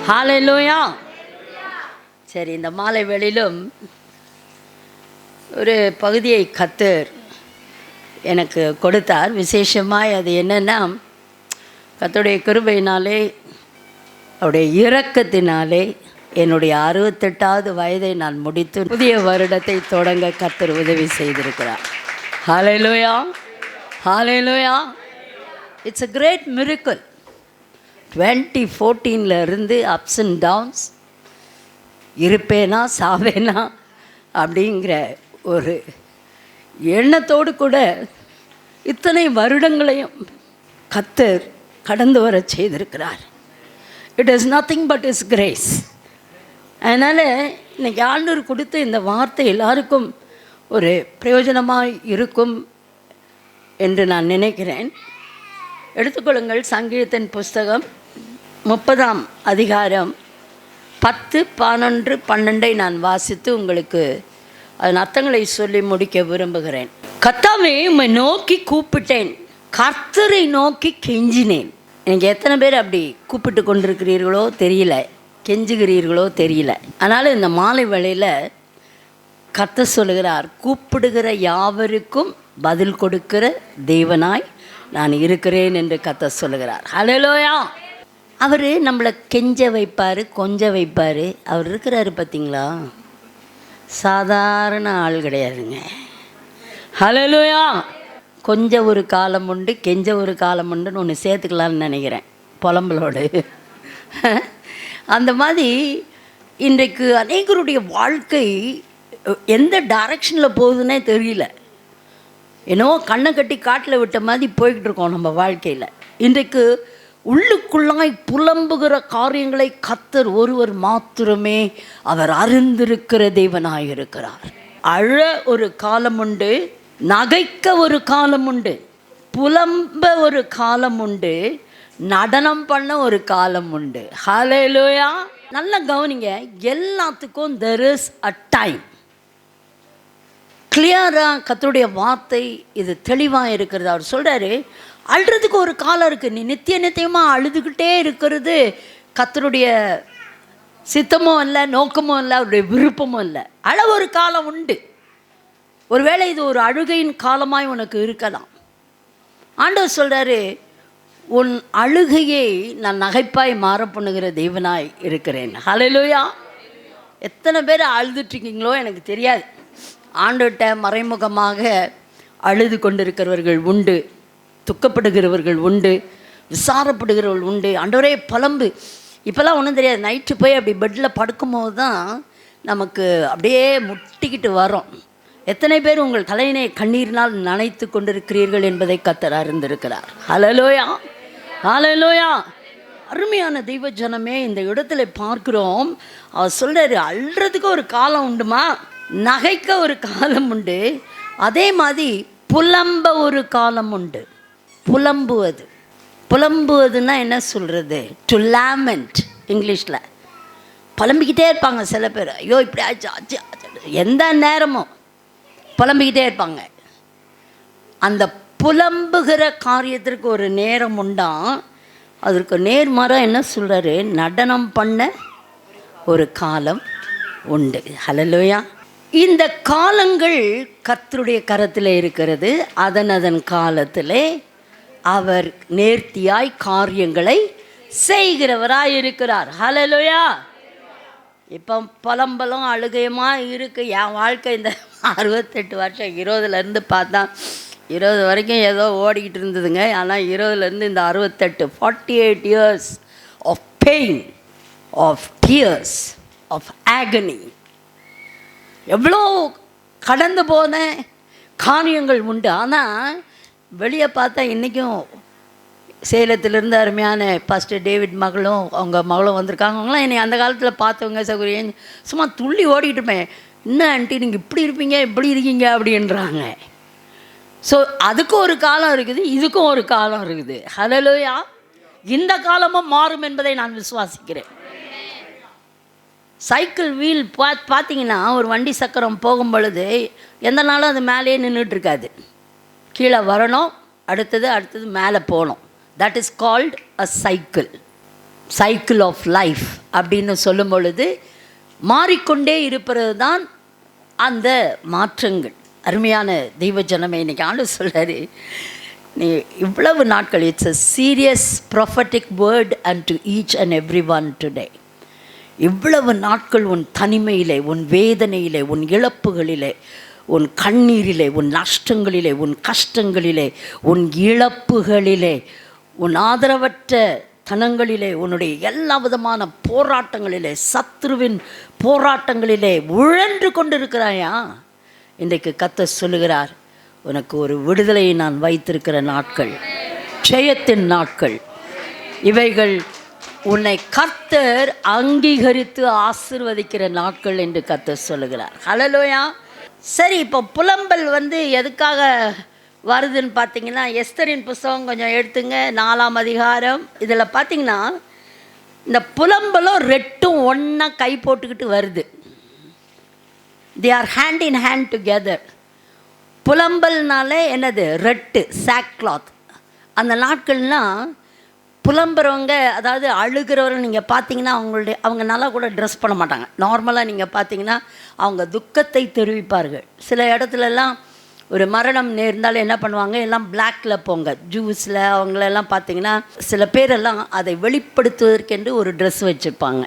ஹல்லேலூயா. சரி, இந்த மாலை வேளையிலும் ஒரு பகுதியை கர்த்தர் எனக்கு கொடுத்தார். விசேஷமாய் அது என்னென்னா, கர்த்தருடைய கிருபையினாலே அவருடைய இரக்கத்தினாலே என்னுடைய 68வது வயதை நான் முடித்து புதிய வருடத்தை தொடங்க கர்த்தர் உதவி செய்திருக்கிறார். Hallelujah, hallelujah. It's a great miracle. 2014 இருந்து அப்ஸ் அண்ட் டவுன்ஸ், இருப்பேனா சாவேனா அப்படிங்கிற ஒரு எண்ணத்தோடு கூட இத்தனை வருடங்களையும் கர்த்தர் கடந்து வர செய்திருக்கிறார். It is nothing but is grace. அதனால் இன்றைக்கி ஆண்டவர் கொடுத்த இந்த வார்த்தை எல்லாருக்கும் ஒரு பிரயோஜனமாக இருக்கும் என்று நான் நினைக்கிறேன். எடுத்துக்கொள்ளுங்கள், சங்கீதத்தின் புஸ்தகம் 30ஆம் அதிகாரம் 10, 11, 12 நான் வாசித்து உங்களுக்கு அதன் அர்த்தங்களை சொல்லி முடிக்க விரும்புகிறேன். கர்த்தாவே, உம்மை நோக்கி கூப்பிட்டேன், கர்த்தரை நோக்கி கெஞ்சினேன். எனக்கு எத்தனை பேர் அப்படி கூப்பிட்டு கொண்டிருக்கிறீர்களோ தெரியல, கெஞ்சுகிறீர்களோ தெரியல. அதனால் இந்த மாலை வேளையில் கர்த்தர் சொல்லுகிறார், கூப்பிடுகிற யாவருக்கும் பதில் கொடுக்கிற தேவனாய் நான் இருக்கிறேன் என்று கர்த்தர் சொல்லுகிறார். ஹல்லேலூயா. அவர் நம்மளை கெஞ்ச வைப்பார், கொஞ்ச வைப்பார். அவர் இருக்கிறாரு பார்த்தீங்களா, சாதாரண ஆள் கிடையாதுங்க. ஹல்லேலூயா. கொஞ்சம் ஒரு காலம் உண்டு, கெஞ்ச ஒரு காலம் உண்டுன்னு ஒன்று சேர்த்துக்கலான்னு நினைக்கிறேன் புலம்பலோடு. அந்த மாதிரி இன்றைக்கு அநேகருடைய வாழ்க்கை எந்த டைரக்ஷனில் போகுதுன்னே தெரியல. என்னவோ கண்ணை கட்டி காட்டில் விட்ட மாதிரி போய்கிட்டு இருக்கோம் நம்ம வாழ்க்கையில். இன்றைக்கு உள்ளுக்குள்ளாய் புலம்புகிற காரியங்களை கர்த்தர் ஒருவர் மாத்திரமே அவர் அறிந்திருக்கிற தேவனாய் இருக்கிறார். அழ ஒரு காலம் உண்டு, நகைக்க ஒரு காலம் உண்டு, புலம்ப ஒரு காலம் உண்டு, நடனம் பண்ண ஒரு காலம் உண்டு. ஹல்லேலூயா. நல்லா கவனிங்க, எல்லாத்துக்கும் there is a time. கிளியராக கர்த்தருடைய வார்த்தை இது தெளிவாக இருக்கிறது. அவர் சொல்கிறாரு, அழுறதுக்கு ஒரு காலம் இருக்குது. நீ நித்தியமாக அழுதுகிட்டே இருக்கிறது கர்த்தருடைய சித்தமும் இல்லை, நோக்கமும் இல்லை, அவருடைய விருப்பமும் இல்லை. அழ ஒரு காலம் உண்டு. ஒருவேளை இது ஒரு அழுகையின் காலமாய் உனக்கு இருக்கலாம். ஆண்டவர் சொல்கிறாரு, உன் அழுகையை நான் நகைப்பாய் மாற பண்ணுகிற தேவனாய் இருக்கிறேன். ஹல்லேலூயா. எத்தனை பேர் அழுதுட்ருக்கீங்களோ எனக்கு தெரியாது. ஆண்டவர்கிட்ட மறைமுகமாக அழுது கொண்டிருக்கிறவர்கள் உண்டு, துக்கப்படுகிறவர்கள் உண்டு, விசாரப்படுகிறவர்கள் உண்டு. ஆண்டவரே புலம்பு. இப்போல்லாம் ஒன்றும் தெரியாது. நைட்டு போய் அப்படி பெட்டில் படுக்கும்போது தான் நமக்கு அப்படியே முட்டிக்கிட்டு வரோம். எத்தனை பேர் உங்கள் தலையினை கண்ணீரினால் நனைத்து கொண்டிருக்கிறீர்கள் என்பதை கர்த்தர் அறிந்திருக்கிறார். ஹல்லேலூயா, ஹல்லேலூயா. அருமையான தெய்வ ஜனமே, இந்த இடத்துல பார்க்கிறோம். அவர் சொல்கிறாரு, அழுறதுக்கு ஒரு காலம் உண்டுமா, நகைக்க ஒரு காலம் உண்டு, அதே மாதிரி புலம்ப ஒரு காலம் உண்டு. புலம்புவது, புலம்புவதுன்னா என்ன சொல்கிறது? To lament. இங்கிலீஷில் புலம்பிக்கிட்டே இருப்பாங்க சில பேர். ஐயோ இப்படி ஆச்சு ஆச்சு ஆச்சு, எந்த நேரமும் புலம்பிக்கிட்டே இருப்பாங்க. அந்த புலம்புகிற காரியத்திற்கு ஒரு நேரம் உண்டா, அதற்கு நேர்மாறாக என்ன சொல்கிறாரு? நடனம் பண்ண ஒரு காலம் உண்டு. ஹல்லேலூயா. இந்த காலங்கள் கர்த்தருடைய கரத்தில் இருக்கிறது. அதன் காலத்திலே அவர் நேர்த்தியாய் காரியங்களை செய்கிறவராய் இருக்கிறார். ஹல்லேலூயா. இப்போ புலம்பலும் அழுகையுமாக இருக்குது என் வாழ்க்கை. இந்த 68 வருஷம், 20லேருந்து பார்த்தா 20 வரைக்கும் ஏதோ ஓடிக்கிட்டு இருந்ததுங்க. ஆனால் 20லேருந்து இந்த 68, 48 years of pain, of tears, of agony. எவ்வளோ கடந்து போன காரியங்கள் உண்டு. ஆனால் வெளியே பார்த்தா இன்றைக்கும் சேலத்திலிருந்து அருமையான பாஸ்டர் டேவிட் மகளும் அவங்க மகளும் வந்திருக்காங்க. அவங்களாம் என்னை அந்த காலத்தில் பார்த்தவங்க சௌகரியம். சும்மா துள்ளி ஓடிக்கிட்டு இருப்பேன். என்ன ஆண்டி நீங்கள் இப்படி இருப்பீங்க, இப்படி இருக்கீங்க அப்படின்றாங்க. ஸோ அதுக்கும் ஒரு காலம் இருக்குது, இதுக்கும் ஒரு காலம் இருக்குது. ஹல்லேலூயா. இந்த காலமும் மாறும் என்பதை நான் விசுவாசிக்கிறேன். சைக்கிள் வீல் பார்த்தீங்கன்னா, ஒரு வண்டி சக்கரம் போகும் பொழுது எந்த நாளும் அது மேலேயே நின்றுட்டுருக்காது. கீழே வரணும், அடுத்தது மேலே போகணும். That is called a cycle. Cycle of life அப்படின்னு சொல்லும் பொழுது மாறிக்கொண்டே இருப்பது தான் அந்த மாற்றங்கள். அருமையான தெய்வ ஜனமே, இன்றைக்கி ஆண்டு சொல்கிறாரு, நீ இவ்வளவு நாட்கள், it's a serious prophetic word and to each and every one today. இவ்வளவு நாட்கள் உன் தனிமையிலே, உன் வேதனையிலே, உன் இழப்புகளிலே, உன் கண்ணீரிலே, உன் நஷ்டங்களிலே, உன் கஷ்டங்களிலே, உன் இழப்புகளிலே, உன் ஆதரவற்ற தனங்களிலே, உன்னுடைய எல்லா விதமான போராட்டங்களிலே, சத்ருவின் போராட்டங்களிலே உழன்று கொண்டிருக்கிறாயா? இன்றைக்கு கர்த்தர் சொல்லுகிறார், உனக்கு ஒரு விடுதலையை நான் வைத்திருக்கிற நாட்கள், ஜெயத்தின் நாட்கள் இவைகள். உன்னை கர்த்தர் அங்கீகரித்து ஆசீர்வதிக்கிற நாட்கள் என்று கர்த்தர் சொல்லுகிறார். ஹல்லேலூயா. சரி, இப்போ புலம்பல் எதுக்காக வருதுன்னு பார்த்தீங்கன்னா, எஸ்தரின் புஸ்தகம் கொஞ்சம் எடுத்துங்க, 4ஆம் அதிகாரம். இதில் பார்த்தீங்கன்னா இந்த புலம்பலும் ரெட்டும் ஒன்றா கை போட்டுக்கிட்டு வருது. They are hand in hand together. புலம்பல்னாலே என்னது? ரெட்டு, சாக் கிளாத். அந்த நாட்கள்லாம் புலம்புறவங்க, அதாவது அழுகிறவர்கள் நீங்கள் பார்த்தீங்கன்னா அவங்க நல்லா கூட ட்ரெஸ் பண்ண மாட்டாங்க. நார்மலாக நீங்கள் பார்த்தீங்கன்னா அவங்க துக்கத்தை தெரிவிப்பார்கள். சில இடத்துலலாம் ஒரு மரணம் நேர்ந்தாலும் என்ன பண்ணுவாங்க, எல்லாம் பிளாக்கில் போங்க, ஜூஸில் அவங்களெல்லாம் பார்த்தீங்கன்னா சில பேரெல்லாம் அதை வெளிப்படுத்துவதற்கென்று ஒரு ட்ரெஸ் வச்சுருப்பாங்க.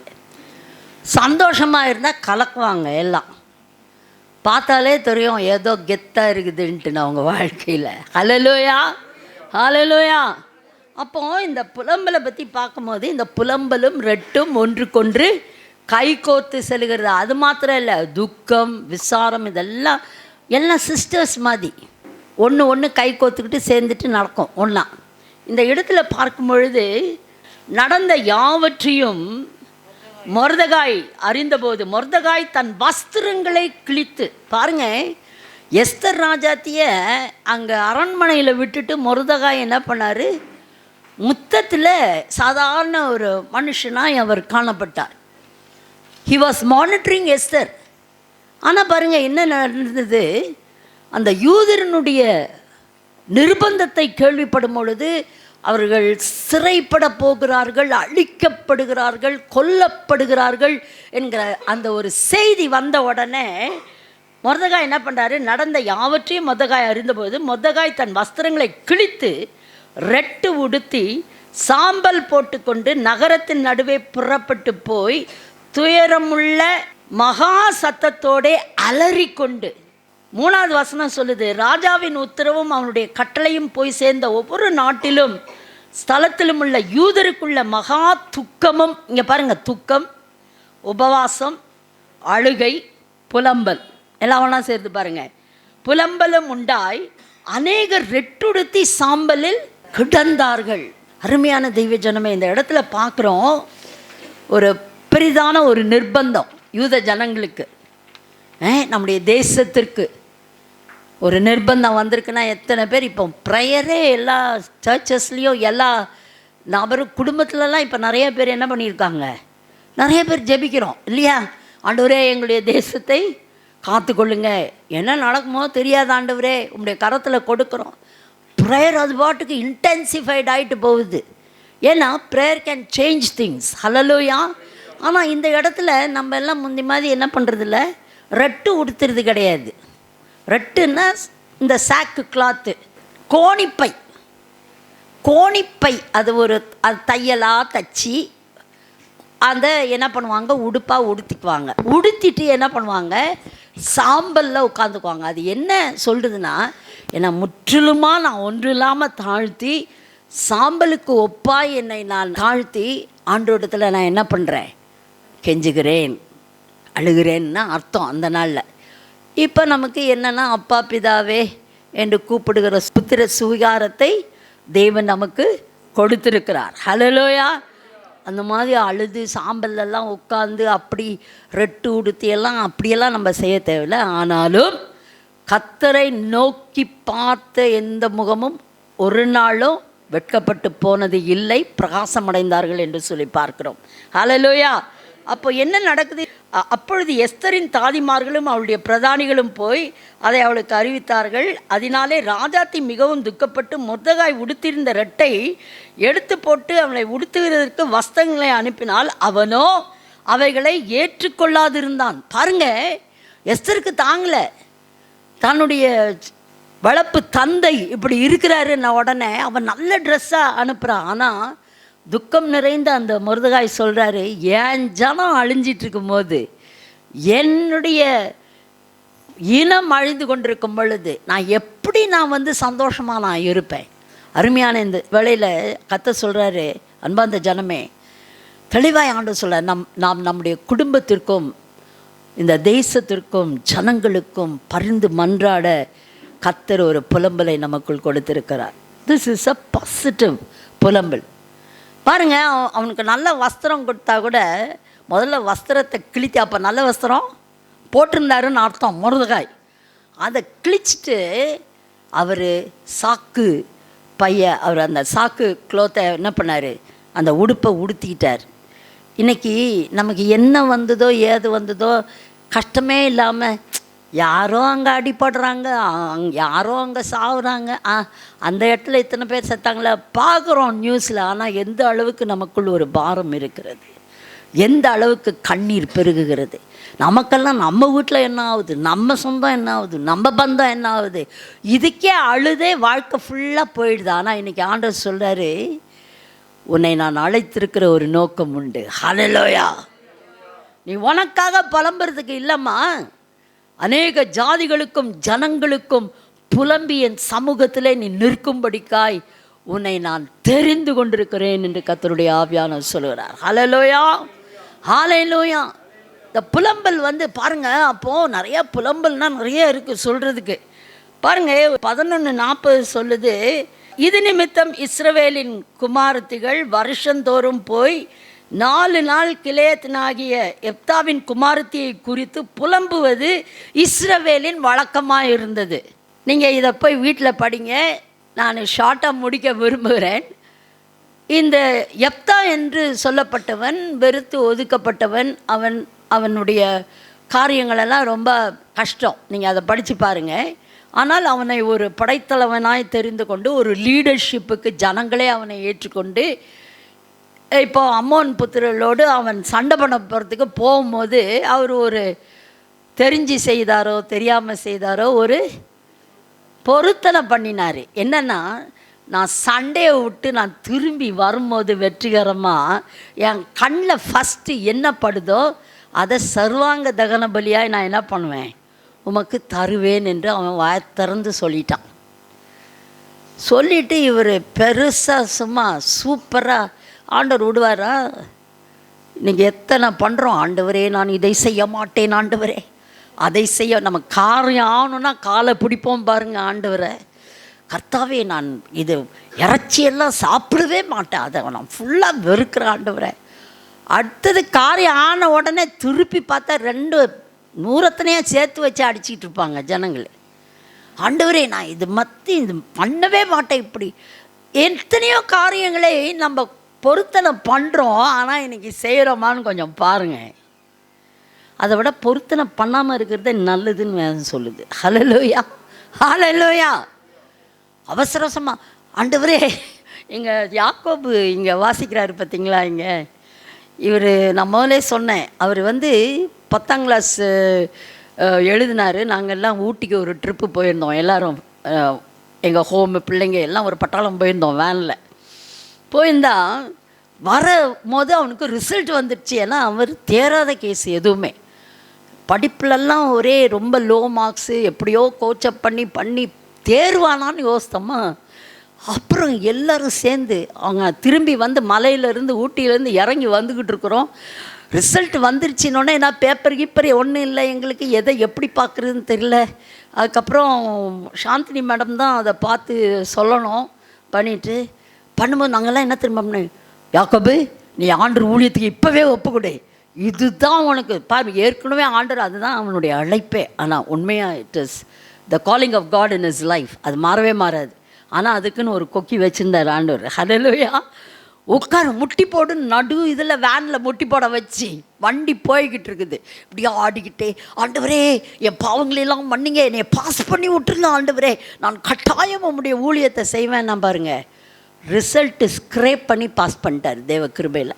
சந்தோஷமாக இருந்தால் கலக்குவாங்க. எல்லாம் பார்த்தாலே தெரியும் ஏதோ கெத்தாக இருக்குதுன்ட்டு அவங்க வாழ்க்கையில். ஹல்லேலூயா, ஹல்லேலூயா. அப்போது இந்த புலம்பலை பற்றி பார்க்கும்போது, இந்த புலம்பலும் ரெட்டும் ஒன்றுக்கொன்று கை கோர்த்து செல்கிறது. அது மாத்திரம் இல்லை, துக்கம், விசாரம், இதெல்லாம் எல்லாம் சிஸ்டர்ஸ் மாதிரி ஒன்று கை கோர்த்துக்கிட்டு சேர்ந்துட்டு நடக்கும் ஒன்றா. இந்த இடத்துல பார்க்கும் பொழுது நடந்த யாவற்றையும் மொர்தெகாய் அறிந்தபோது, மொர்தெகாய் தன் வஸ்திரங்களை கிழித்து, பாருங்க, எஸ்தர் ராஜாத்திய அங்கே அரண்மனையில் விட்டுட்டு மொர்தெகாய் என்ன பண்ணார், முத்தத்தில் சாதாரண ஒரு மனுஷனாக அவர் காணப்பட்டார். He was monitoring Esther. ஆனால் பாருங்கள் என்ன நடந்தது, அந்த யூதரனுடைய நிர்பந்தத்தை கேள்விப்படும் பொழுது அவர்கள் சிறைப்பட போகிறார்கள், அழிக்கப்படுகிறார்கள், கொல்லப்படுகிறார்கள் என்கிற அந்த ஒரு செய்தி வந்த உடனே மொர்தெகாய் என்ன பண்ணுறாரு, நடந்த யாவற்றையும் மொர்தெகாய் அறிந்தபோது மொர்தெகாய் தன் வஸ்திரங்களை கிழித்து ரெட்டு உடுத்தி சாம்பல் போட்டுக்கொண்டு நகரத்தின் நடுவே புறப்பட்டு போய் துயரமுள்ள மகா சத்தத்தோடே அலறிக்கொண்டு, 3வது வசனம் சொல்லுது, ராஜாவின் உத்தரவும் அவனுடைய கட்டளையும் போய் சேர்ந்த ஒவ்வொரு நாட்டிலும் ஸ்தலத்திலும் உள்ள யூதருக்குள்ள மகா துக்கமும், இங்கே பாருங்கள், துக்கம், உபவாசம், அழுகை, புலம்பல் எல்லாம் ஒன்றா சேர்த்து பாருங்கள், புலம்பலும் உண்டாய் அநேகர் ரெட்டுடுத்தி சாம்பலில் கிடந்தார்கள். அருமையான தெய்வ ஜனமே, இந்த இடத்துல பார்க்குறோம் ஒரு பெரிதான ஒரு நிர்பந்தம் யூத ஜனங்களுக்கு, நம்முடைய தேசத்திற்கு ஒரு நிர்பந்தம் வந்திருக்குன்னா எத்தனை பேர் இப்போ ப்ரேயரே எல்லா சர்ச்சஸ்லேயும் எல்லா நபரும் குடும்பத்துலலாம் இப்போ நிறைய பேர் என்ன பண்ணியிருக்காங்க, நிறைய பேர் ஜெபிக்கிறோம் இல்லையா, ஆண்டவரே எங்களுடைய தேசத்தை காத்துக்கொள்ளுங்க, என்ன நடக்குமோ தெரியாத ஆண்டவரே உங்களுடைய கரத்தில் கொடுக்குறோம். ப்ரேயர் அது பாட்டுக்கு இன்டென்சிஃபைட் ஆகிட்டு போகுது. ஏன்னா ப்ரேயர் கேன் சேஞ்ச் திங்ஸ். ஹல்லேலூயா. ஆனால் இந்த இடத்துல நம்ம எல்லாம் முந்தி மாதிரி என்ன பண்ணுறதில்ல, ரெட்டு உடுத்துறது கிடையாது. ரெட்டுன்னா இந்த சாக்கு கிளாத்து, கோணிப்பை அது ஒரு அது தையலாக தச்சு அதை என்ன பண்ணுவாங்க, உடுப்பாக உடுத்திக்குவாங்க. உடுத்திட்டு என்ன பண்ணுவாங்க, சாம்பலில் உட்காந்துக்குவாங்க. அது என்ன சொல்கிறதுனா, என்னை முற்றிலுமாக நான் ஒன்று இல்லாமல் தாழ்த்தி சாம்பலுக்கு ஒப்பாய் என்னை நான் தாழ்த்தி ஆண்டோடத்தில் நான் என்ன பண்ணுறேன், கெஞ்சுகிறேன், அழுகிறேன்னா அர்த்தம் அந்த நாளில். இப்போ நமக்கு என்னென்னா, அப்பா பிதாவே என்று கூப்பிடுகிற புத்திர சுவிகாரத்தை தேவன் நமக்கு கொடுத்துருக்கிறார். ஹல்லேலூயா. அந்த மாதிரி அழுது சாம்பல்லாம் உட்காந்து அப்படி ரெட்டு உடுத்தியெல்லாம் அப்படியெல்லாம் நம்ம செய்ய தேவையில்லை. ஆனாலும் கர்த்தரை நோக்கி பார்த்த எந்த முகமும் ஒரு நாளும் வெட்கப்பட்டு போனது இல்லை, பிரகாசமடைந்தார்கள் என்று சொல்லி பார்க்கிறோம். ஹல்லேலூயா. அப்போ என்ன நடக்குது? அப்பொழுது எஸ்தரின் தாதிமார்களும் அவளுடைய பிரதானிகளும் போய் அதை அவளுக்கு அறிவித்தார்கள். அதனாலே ராஜாத்தி மிகவும் துக்கப்பட்டு மொர்தெகாய் உடுத்திருந்த ரெட்டை எடுத்து போட்டு அவளை உடுத்துகிறதற்கு வஸ்திரங்களை அனுப்பினால் அவனோ அவைகளை ஏற்றுக்கொள்ளாதிருந்தான். பாருங்க, எஸ்தருக்கு தாங்கலை. தன்னுடைய வளர்ப்பு தந்தை இப்படி இருக்கிறாருன்ன உடனே அவன் நல்ல ட்ரெஸ்ஸாக அனுப்புகிறான். ஆனால் துக்கம் நிறைந்த அந்த மொர்தெகாய் சொல்கிறாரு, என் ஜனம் அழிஞ்சிட்டு இருக்கும்போது, என்னுடைய இனம் அழிந்து கொண்டிருக்கும் பொழுது நான் வந்து சந்தோஷமாக நான் இருப்பேன். அருமையான இந்த வேளையில் கர்த்தர் சொல்கிறாரு, அன்பார்ந்த ஜனமே, தெளிவாய் ஆண்டவர் சொல்ல, நாம் நம்முடைய குடும்பத்திற்கும் இந்த தேசத்திற்கும் ஜனங்களுக்கும் பரிந்து மன்றாட கர்த்தர் ஒரு புலம்பலை நமக்குள் கொடுத்திருக்கிறார். திஸ் இஸ் அ பாசிட்டிவ் புலம்பல். பாருங்க, அவனுக்கு நல்ல வஸ்திரம் கொடுத்தா கூட முதல்ல வஸ்திரத்தை கிழித்து, அப்போ நல்ல வஸ்திரம் போட்டிருந்தாருன்னு அர்த்தம் மொர்தெகாய். அதை கிழிச்சிட்டு அவர் சாக்கு அவர் அந்த சாக்கு க்ளோத்தை என்ன பண்ணார், அந்த உடுப்பை உடுத்திக்கிட்டார். இன்றைக்கி நமக்கு என்ன வந்ததோ ஏது வந்ததோ கஷ்டமே இல்லாமல் யாரோ அங்கே அடிபடுறாங்க, யாரோ அங்கே சாகுறாங்க, அந்த இடத்துல இத்தனை பேர் செத்தாங்களே பார்க்குறோம் நியூஸில். ஆனால் எந்த அளவுக்கு நமக்குள் ஒரு பாரம் இருக்கிறது, எந்த அளவுக்கு கண்ணீர் பெருகுகிறது. நமக்கெல்லாம் நம்ம வீட்டில் என்ன ஆகுது, நம்ம சொந்தம் என்ன ஆகுது, நம்ம பந்தம் என்ன ஆகுது, இதுக்கே அழுதே வாழ்க்கை ஃபுல்லாக போயிடுது. ஆனால் இன்றைக்கி ஆண்டவர் சொல்கிறாரு, உன்னை நான் அழைத்திருக்கிற ஒரு நோக்கம் உண்டு. ஹல்லேலூயா. நீ உனக்காக புலம்புறதுக்கு இல்லைம்மா, அநேக ஜாதிகளுக்கும் ஜனங்களுக்கும் புலம்பி என் சமூகத்திலே நீ நிற்கும்படிக்காய் உன்னை நான் தெரிந்து கொண்டிருக்கிறேன் என்று கர்த்தருடைய ஆவியானவர் சொல்கிறார். ஹல்லேலூயா, ஹல்லேலூயா. இந்த புலம்பல் வந்து பாருங்கள், அப்போது நிறைய புலம்பல்னால் நிறைய இருக்குது சொல்கிறதுக்கு. பாருங்கள், 11:40 சொல்லுது, இது நிமித்தம் இஸ்ரவேலின் குமாரத்திகள் வருஷந்தோறும் போய் 4 நாள் கிலேயத்தினாகிய எப்தாவின் குமாரத்தியை குறித்து புலம்புவது இஸ்ரவேலின் வழக்கமாக இருந்தது. நீங்கள் இதை போய் வீட்டில் படிங்க. நான் ஷார்ட்டாக முடிக்க விரும்புகிறேன். இந்த எப்தா என்று சொல்லப்பட்டவன் வெறுத்து ஒதுக்கப்பட்டவன். அவனுடைய காரியங்களெல்லாம் ரொம்ப கஷ்டம். நீங்கள் அதை படித்து பாருங்கள். ஆனால் அவனை ஒரு படைத்தலைவனாய் தெரிந்து கொண்டு ஒரு லீடர்ஷிப்புக்கு ஜனங்களே அவனை ஏற்றுக்கொண்டு, இப்போ அம்மோன் புத்திரர்களோடு அவன் சண்டை பண்ண போகிறதுக்கு போகும்போது அவர் ஒரு தெரிஞ்சு செய்தாரோ தெரியாமல் செய்தாரோ ஒரு பொருத்தனை பண்ணினார். என்னென்னா, நான் சண்டையை விட்டு நான் திரும்பி வரும்போது வெற்றிகரமாக என் கண்ணில் ஃபஸ்ட்டு என்ன படுதோ அதை சர்வாங்க தகன பலியாக நான் என்ன பண்ணுவேன், உமக்கு தருவேன் என்று அவன் வாய் திறந்து சொல்லிட்டான். சொல்லிவிட்டு இவர் பெருசாக சும்மா சூப்பராக, ஆண்டவர் விடுவாரா? நீங்கள் எத்தனை பண்ணுறோம், ஆண்டவரே நான் இதை செய்ய மாட்டேன், ஆண்டவரே அதை செய்ய, நம்ம காரியம் ஆகணுன்னா காலை பிடிப்போம் பாருங்கள் ஆண்டவரை. கர்த்தாவே நான் இது இறைச்சியெல்லாம் சாப்பிடவே மாட்டேன், அதை நான் ஃபுல்லாக வெறுக்கிறேன் ஆண்டவரை. அடுத்தது காரியம் ஆன உடனே திருப்பி பார்த்தா 2 நூறத்தனையாக சேர்த்து வச்சு அடிச்சிக்கிட்டு இருப்பாங்க ஜனங்கள். ஆண்டவரே நான் இது பண்ணவே மாட்டேன். இப்படி எத்தனையோ காரியங்களை நம்ம பொருத்தனை பண்ணுறோம், ஆனால் இன்றைக்கி செய்கிறோமான்னு கொஞ்சம் பாருங்கள். அதை விட பொருத்தனை பண்ணாமல் இருக்கிறதே நல்லதுன்னு வேதம் சொல்லுது. ஹல்லேலூயா, ஹல்லேலூயா. அவசரமாக ஆண்டவரே, இங்கே யாக்கோபு இங்கே வாசிக்கிறாரு பார்த்தீங்களா, இங்கே இவர் நான் முதலே சொன்னேன், அவர் வந்து 10ஆம் கிளாஸ் எழுதினார். நாங்கள் எல்லாம் ஊட்டிக்கு ஒரு ட்ரிப்பு போயிருந்தோம், எல்லோரும் எங்கள் ஹோமு பிள்ளைங்க எல்லாம் ஒரு பட்டாளம் போயிருந்தோம் வேனில். போயிருந்தா வரும்போது அவனுக்கு ரிசல்ட் வந்துடுச்சு. ஏன்னா அவர் தேராத கேஸ் எதுவுமே, படிப்புலெல்லாம் ஒரே ரொம்ப லோ மார்க்ஸு, எப்படியோ கோச்சப் பண்ணி தேர்வானான்னு யோசித்தோமா. அப்புறம் எல்லோரும் சேர்ந்து அவங்க திரும்பி வந்து மலையிலேருந்து ஊட்டியிலேருந்து இறங்கி வந்துக்கிட்டு இருக்கிறோம். ரிசல்ட் வந்துருச்சின்னொன்னே, ஏன்னா பேப்பர் ஒன்றும் இல்லை எங்களுக்கு, எதை எப்படி பார்க்குறதுன்னு தெரியல. அதுக்கப்புறம் சாந்தினி மேடம் தான் அதை பார்த்து சொல்லணும் பண்ணும்போது நாங்கள்லாம் என்ன திரும்ப பண்ணேன், யாக்கோபு நீ ஆண்டவர் ஊழியத்துக்கு இப்போவே ஒப்புக்கொடு, இதுதான் உனக்கு பாரு. ஏற்கனவே ஆண்டவர் அதுதான் அவனுடைய அழைப்பே. ஆனால் உண்மையாக it is the calling of God in his life. அது மாறவே மாறாது. ஆனால் அதுக்குன்னு ஒரு கொக்கி வச்சுருந்தார் ஆண்டவர். ஹல்லேலூயா. உட்காரு முட்டி போடு, நடு இதில் வேனில் முட்டி போட வச்சு வண்டி போய்கிட்டு இருக்குது. இப்படியே ஆடிக்கிட்டே, ஆண்டவரே என் பாவங்களெல்லாம் மன்னிங்க, என்னை பாஸ் பண்ணி விட்டுருங்க ஆண்டவரே, நான் கட்டாயம் உம்முடைய ஊழியத்தை செய்வேன். நான் பாருங்க, ரிசல்ட்டு ஸ்க்ரேப் பண்ணி பாஸ் பண்ணிட்டார் தேவ கிருபையில்.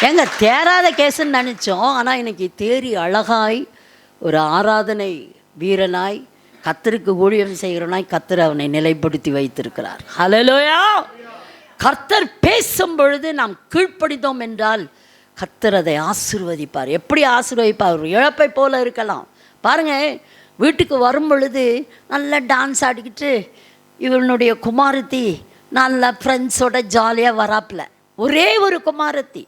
ஏங்க தேராத கேஸுன்னு நினச்சோம், ஆனால் இன்னைக்கு தேறி அழகாய் ஒரு ஆராதனை வீரனாய் கர்த்தருக்கு ஊழியம் செய்கிறனாய் கர்த்தர் அவனை நிலைப்படுத்தி வைத்திருக்கிறார். ஹல்லேலூயா. கர்த்தர் பேசும் பொழுது நாம் கீழ்ப்படித்தோம் என்றால் கர்த்தர் அதை ஆசீர்வதிப்பார். எப்படி ஆசீர்வதிப்பார்? ஒரு இழப்பை போல இருக்கலாம். பாருங்கள், வீட்டுக்கு வரும் பொழுது நல்லா டான்ஸ் ஆடிக்கிட்டு இவனுடைய குமாரத்தி நல்லா ஃப்ரெண்ட்ஸோட ஜாலியாக வராப்பில். ஒரே ஒரு குமாரத்தி,